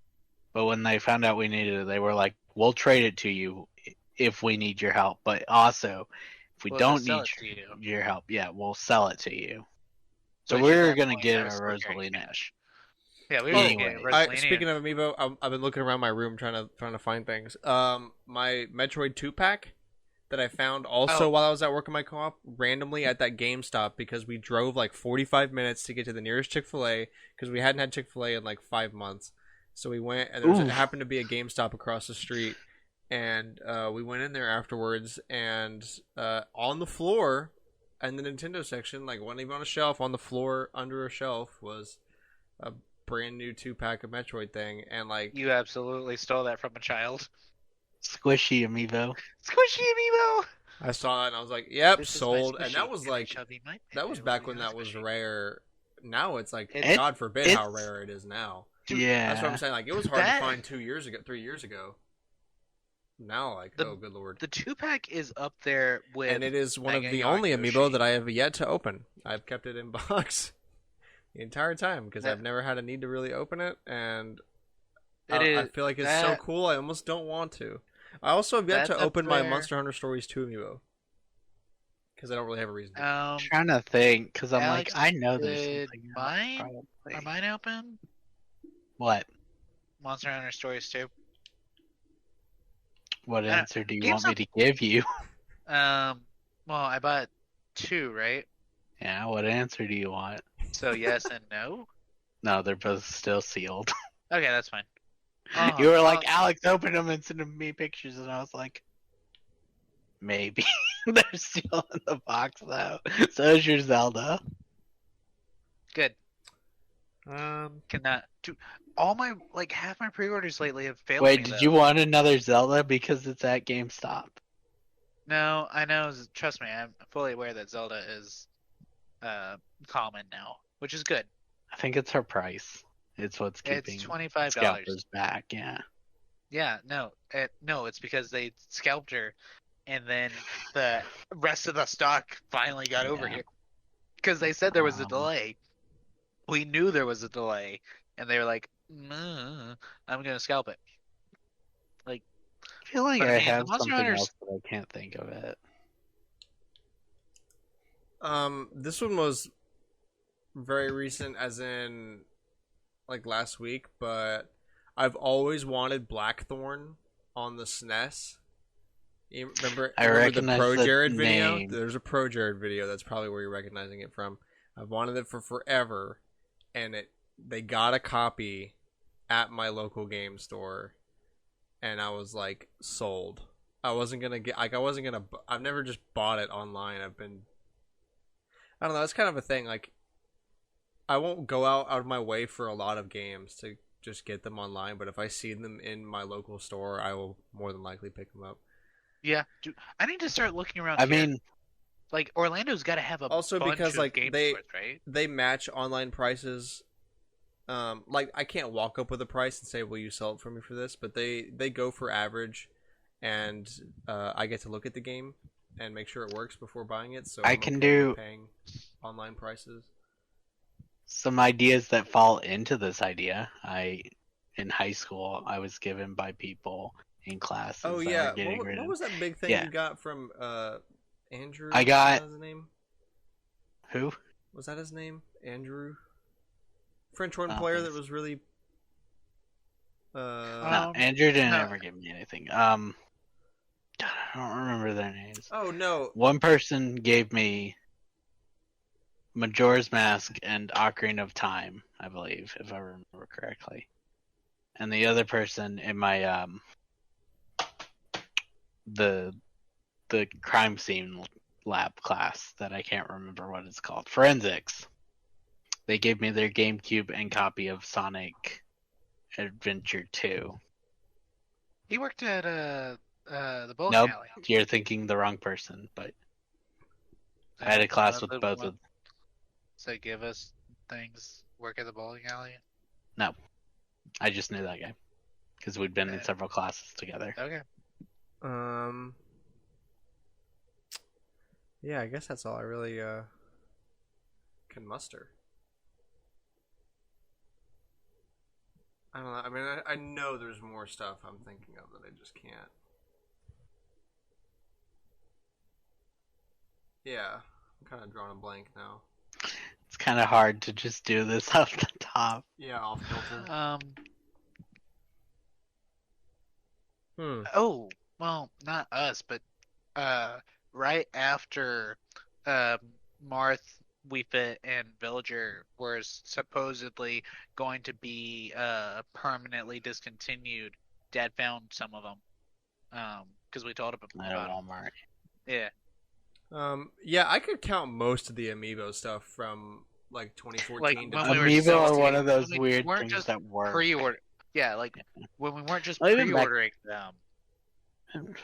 Speaker 2: but when they found out we needed it, they were like, we'll trade it to you if we need your help, but also if we
Speaker 3: We'll
Speaker 2: don't
Speaker 3: just sell
Speaker 2: need
Speaker 3: it to you.
Speaker 2: your help, yeah, we'll sell it to you. So
Speaker 3: Which
Speaker 2: we
Speaker 3: at
Speaker 2: were
Speaker 3: that
Speaker 2: gonna
Speaker 3: point,
Speaker 2: get
Speaker 3: I
Speaker 2: a
Speaker 3: was still carrying
Speaker 2: Rosalina.
Speaker 3: cash. Yeah, we were
Speaker 2: Anyway.
Speaker 3: getting Rosalina.
Speaker 1: Speaking of Amiibo, I've been looking around my room trying to find things. My Metroid 2 pack that I found also
Speaker 3: Oh.
Speaker 1: while I was at work in my co-op randomly at that GameStop because we drove like 45 minutes to get to the nearest Chick-fil-A because we hadn't had Chick-fil-A in like 5 months. So we went and it happened to be a GameStop across the street, and we went in there afterwards, and on the floor in the Nintendo section, like wasn't even on a shelf, on the floor under a shelf was a brand new 2-pack of Metroid thing, and like
Speaker 3: You absolutely stole that from a child.
Speaker 2: Squishy amiibo.
Speaker 3: Squishy amiibo.
Speaker 1: I saw it and I was like, "Yep,
Speaker 3: This is my
Speaker 1: sold." And
Speaker 3: squishy,
Speaker 1: that was
Speaker 3: and it
Speaker 1: like
Speaker 3: shall be my
Speaker 1: that was
Speaker 3: pet.
Speaker 1: back
Speaker 3: It
Speaker 1: when
Speaker 3: will be
Speaker 1: that was
Speaker 3: squishy.
Speaker 1: rare. Now it's like
Speaker 3: It-
Speaker 1: God forbid how
Speaker 2: it's-
Speaker 1: rare it is now.
Speaker 3: Dude,
Speaker 2: Yeah.
Speaker 1: That's what I'm saying. Like it was hard
Speaker 3: That-
Speaker 1: to find 2 years ago, 3 years ago. Now, like,
Speaker 3: The-
Speaker 1: oh good lord!
Speaker 3: The 2-pack is up there with.
Speaker 1: And it is one of
Speaker 3: Mega
Speaker 1: the only
Speaker 3: Yoshi.
Speaker 1: amiibo that I have yet to open. I've kept it in box the entire time because
Speaker 3: That-
Speaker 1: I've never had a need to really open it, and
Speaker 3: It
Speaker 1: I
Speaker 3: is-
Speaker 1: feel like it's so
Speaker 3: that-
Speaker 1: cool. I almost don't want to. I also have yet
Speaker 3: That's
Speaker 1: to
Speaker 3: up
Speaker 1: open my
Speaker 3: there.
Speaker 1: Monster Hunter Stories 2 amiibo because I don't really have a reason. To.
Speaker 2: I'm trying to think because I'm
Speaker 3: Alex,
Speaker 2: like, I know there's
Speaker 3: did
Speaker 2: something else,
Speaker 3: mine?
Speaker 2: probably.
Speaker 3: Are mine open?
Speaker 2: What?
Speaker 3: Monster Hunter Stories 2.
Speaker 2: What
Speaker 3: I don't-
Speaker 2: answer do you
Speaker 3: GameStop-
Speaker 2: want me to give you?
Speaker 3: Well, I bought 2, right?
Speaker 2: Yeah, what answer do you want?
Speaker 3: So yes and no.
Speaker 2: No, they're both still sealed.
Speaker 3: Okay, that's fine.
Speaker 2: You were like, Alex, open them and send me pictures, and I was like, maybe. They're still in the box though. So is your Zelda.
Speaker 3: Good. Cannot do all my half my pre-orders lately have failed
Speaker 2: Wait,
Speaker 3: me,
Speaker 2: did
Speaker 3: though.
Speaker 2: you want another Zelda because it's at GameStop?
Speaker 3: No, I know. Trust me, I'm fully aware that Zelda is common now, which is good.
Speaker 2: I think it's her price. It's what's keeping
Speaker 3: It's $25.
Speaker 2: scalpers back. Yeah.
Speaker 3: Yeah, no, it's because they scalped her, and then the rest of the stock finally got over
Speaker 2: Yeah.
Speaker 3: here because they said there was a
Speaker 2: Um,
Speaker 3: delay. We knew there was a delay, and they were like, I'm gonna scalp it.
Speaker 2: I feel like
Speaker 3: But I
Speaker 2: I
Speaker 3: mean, the
Speaker 2: have
Speaker 3: Monster
Speaker 2: something
Speaker 3: Hunters-
Speaker 2: else, but I can't think of it.
Speaker 1: This one was very recent, as in like last week, but I've always wanted Blackthorn on the SNES. You remember
Speaker 2: I
Speaker 1: the
Speaker 2: recognize
Speaker 1: Pro
Speaker 2: the
Speaker 1: Jared video?
Speaker 2: name.
Speaker 1: There's a Pro Jared video. That's probably where you're recognizing it from. I've wanted it for forever, and they got a copy at my local game store, and I was like sold. I wasn't gonna get I've never just bought it online. I don't know. It's kind of a thing. Like, I won't go out of my way for a lot of games to just get them online, but if I see them in my local store, I will more than likely pick them up.
Speaker 3: Yeah, dude, I need to start looking around.
Speaker 2: I
Speaker 3: here.
Speaker 2: mean,
Speaker 3: like Orlando's got to have a
Speaker 1: Also
Speaker 3: bunch
Speaker 1: because,
Speaker 3: of
Speaker 1: like,
Speaker 3: game
Speaker 1: they-
Speaker 3: stores, right?
Speaker 1: They match online prices. Like, I can't walk up with a price and say, "Will you sell it for me for this?" But they go for average, and I get to look at the game and make sure it works before buying it. So
Speaker 2: I
Speaker 1: I'm
Speaker 2: can
Speaker 1: okay with
Speaker 2: do-
Speaker 1: paying online prices.
Speaker 2: some ideas that fall into this idea. In high school, I was given by people in classes.
Speaker 1: Oh
Speaker 2: that
Speaker 1: yeah,
Speaker 2: were getting rid
Speaker 1: what
Speaker 2: of-
Speaker 1: was that big thing
Speaker 2: Yeah.
Speaker 1: you got from Andrew?
Speaker 2: I got-
Speaker 1: Was that his name?
Speaker 2: Who?
Speaker 1: Was that his name? Andrew? French horn
Speaker 2: I don't
Speaker 1: player
Speaker 2: think
Speaker 1: that
Speaker 2: so.
Speaker 1: was really
Speaker 2: No, Andrew didn't
Speaker 3: no.
Speaker 2: ever give me anything. I don't remember their names.
Speaker 1: Oh no.
Speaker 2: One person gave me Majora's Mask and Ocarina of Time, I believe, if I remember correctly. And the other person in my the crime scene lab class that I can't remember what it's called, forensics. They gave me their GameCube and copy of Sonic Adventure 2.
Speaker 3: He worked at the bowling
Speaker 2: Nope.
Speaker 3: alley.
Speaker 2: You're thinking the wrong person, but I had a class with
Speaker 3: One of
Speaker 2: both
Speaker 3: the
Speaker 2: of.
Speaker 3: ones that give us things. Work at the bowling alley.
Speaker 2: I just knew that guy because we'd been in several classes together.
Speaker 3: Okay.
Speaker 1: Yeah, I guess that's all I really can muster. I don't know. I mean, I know there's more stuff I'm thinking of that I just can't. Yeah, I'm kind of drawing a blank now.
Speaker 2: It's kind of hard to just do this off the top.
Speaker 1: Yeah, off kilter.
Speaker 3: Oh, well, not us, but right after um, Marth, Weefit, and Villager were supposedly going to be permanently discontinued, Dad found some of them because we told him
Speaker 2: At a
Speaker 3: about them.
Speaker 2: Walmart.
Speaker 3: Yeah.
Speaker 1: Yeah, I could count most of the amiibo stuff from like 2014 to
Speaker 3: Like when we were
Speaker 2: Amiibo are
Speaker 1: 2016.
Speaker 2: one of those
Speaker 3: when we
Speaker 2: weird
Speaker 3: weren't
Speaker 2: things
Speaker 3: just
Speaker 2: that work.
Speaker 3: pre-order. Yeah, like when we weren't just
Speaker 2: Well, even back-
Speaker 3: pre-ordering them.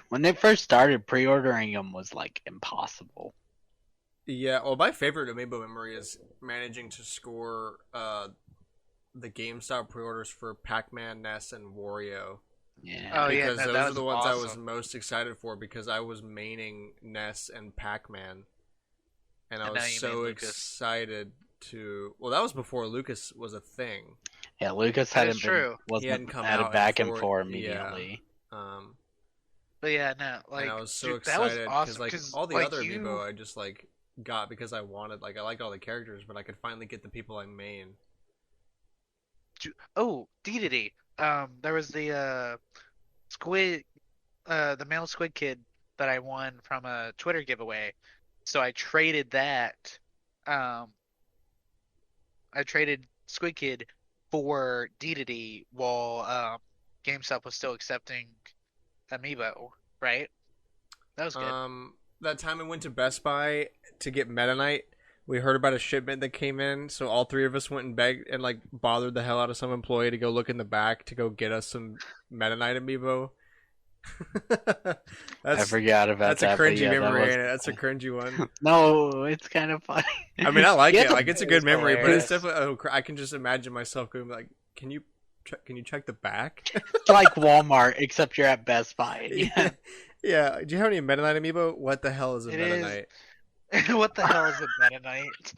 Speaker 2: When they first started, pre-ordering them was like impossible.
Speaker 1: Yeah, well, my favorite amiibo memory is managing to score the GameStop pre-orders for Pac-Man, Ness, and Wario.
Speaker 2: Yeah.
Speaker 3: Oh yeah,
Speaker 1: Because
Speaker 3: no,
Speaker 1: those
Speaker 3: that
Speaker 1: are
Speaker 3: was
Speaker 1: the ones I was
Speaker 3: awesome.
Speaker 1: most excited for because I was maining Ness and Pac-Man. And I
Speaker 3: And
Speaker 1: was
Speaker 3: now you
Speaker 1: so
Speaker 3: made Lucas.
Speaker 1: excited to... Well, that was before Lucas was a thing.
Speaker 2: Yeah, Lucas
Speaker 3: That is
Speaker 2: hadn't
Speaker 3: true.
Speaker 2: been
Speaker 1: He hadn't
Speaker 2: wasn't
Speaker 1: come
Speaker 2: added
Speaker 1: out
Speaker 2: back
Speaker 1: in
Speaker 2: and
Speaker 1: four-
Speaker 2: forth
Speaker 1: yeah.
Speaker 2: immediately.
Speaker 3: But yeah, no, like
Speaker 1: And I was so
Speaker 3: dude, that was
Speaker 1: excited
Speaker 3: awesome
Speaker 1: like
Speaker 3: because
Speaker 1: all the
Speaker 3: like
Speaker 1: other
Speaker 3: you,
Speaker 1: amiibo I just like got because I wanted, like I liked all the characters, but I could finally get the people I main.
Speaker 3: oh, Dedede. There was the squid, the male squid kid that I won from a Twitter giveaway. So I traded that. Um, I traded Squid Kid for Dedede while GameStop was still accepting Amiibo, right? That was good.
Speaker 1: That time I went to Best Buy to get Meta Knight, we heard about a shipment that came in, so all three of us went and begged and like bothered the hell out of some employee to go look in the back to go get us some Meta Knight amiibo.
Speaker 2: I forgot about
Speaker 1: that's a
Speaker 2: that. but
Speaker 1: cringy
Speaker 2: yeah, that
Speaker 1: memory,
Speaker 2: was-
Speaker 1: ain't it? That's a cringy one.
Speaker 2: No, it's kind of funny.
Speaker 1: I mean, I like
Speaker 2: Yeah,
Speaker 1: it. Like, it's a
Speaker 3: it
Speaker 1: good
Speaker 3: was
Speaker 1: memory, but it's
Speaker 3: hilarious.
Speaker 1: definitely. I can just imagine myself going like, "Can you check the back?"
Speaker 2: It's like Walmart, except you're at Best Buy. Yeah.
Speaker 1: Yeah. Do you have any Meta Knight amiibo? What the hell is a
Speaker 3: It
Speaker 1: Meta
Speaker 3: is.
Speaker 1: Knight?
Speaker 3: What the hell is a Meta Knight?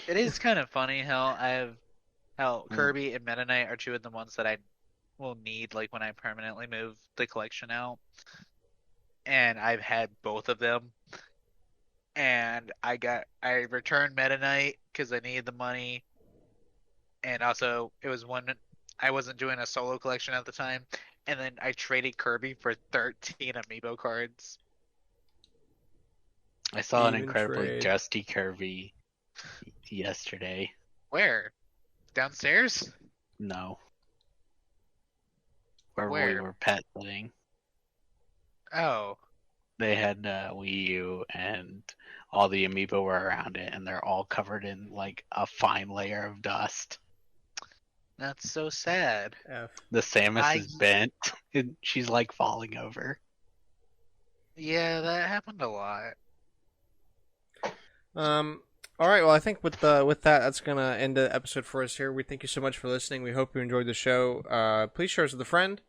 Speaker 3: It is kind of funny how Kirby and Meta Knight are two of the ones that I will need like when I permanently move the collection out. And I've had both of them. And I returned Meta Knight because I needed the money. And also it was one I wasn't doing a solo collection at the time. And then I traded Kirby for 13 amiibo cards.
Speaker 2: I saw an
Speaker 1: Even
Speaker 2: incredibly
Speaker 1: trade.
Speaker 2: dusty Kirby yesterday.
Speaker 3: Where? Downstairs?
Speaker 2: No. Where we
Speaker 3: Where?
Speaker 2: were pet sitting.
Speaker 3: Oh.
Speaker 2: They had Wii U and all the amiibo were around it, and they're all covered in like a fine layer of dust.
Speaker 3: That's so sad.
Speaker 1: F.
Speaker 2: The Samus
Speaker 3: I-
Speaker 2: is bent. She's like falling over.
Speaker 3: Yeah, that happened a lot.
Speaker 1: All right. Well, I think with that, that's gonna end the episode for us here. We thank you so much for listening. We hope you enjoyed the show. Please share us with a friend.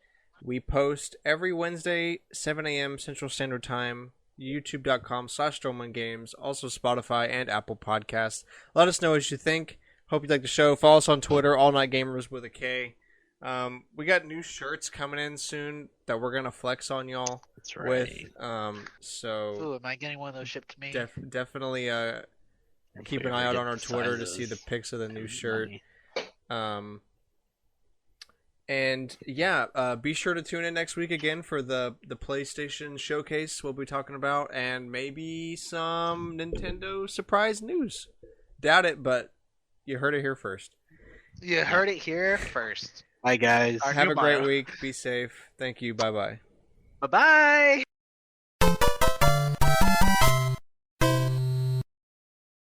Speaker 1: We post every Wednesday, 7 a.m. Central Standard Time. YouTube.com/StormwindGames. Also Spotify and Apple Podcasts. Let us know what you think. Hope you like the show. Follow us on Twitter, All Night Gamers with a K. We got new shirts coming in soon that we're gonna flex on y'all
Speaker 2: That's right.
Speaker 1: with. So
Speaker 3: Ooh, am I getting one of those shipped to me?
Speaker 1: definitely
Speaker 2: If
Speaker 1: keep
Speaker 2: we
Speaker 1: an
Speaker 2: ever
Speaker 1: eye out
Speaker 2: get
Speaker 1: on our
Speaker 2: the
Speaker 1: Twitter to see the
Speaker 2: sizes
Speaker 1: pics of the new
Speaker 2: and
Speaker 1: shirt.
Speaker 2: money.
Speaker 1: And yeah, be sure to tune in next week again for the PlayStation showcase we'll be talking about, and maybe some Nintendo surprise news. Doubt it, but you heard it here first.
Speaker 3: You heard it here first.
Speaker 2: Bye, guys.
Speaker 3: Our
Speaker 1: Have
Speaker 3: new
Speaker 1: a great
Speaker 3: motto.
Speaker 1: week. Be safe. Thank you. Bye bye.
Speaker 3: Bye-bye!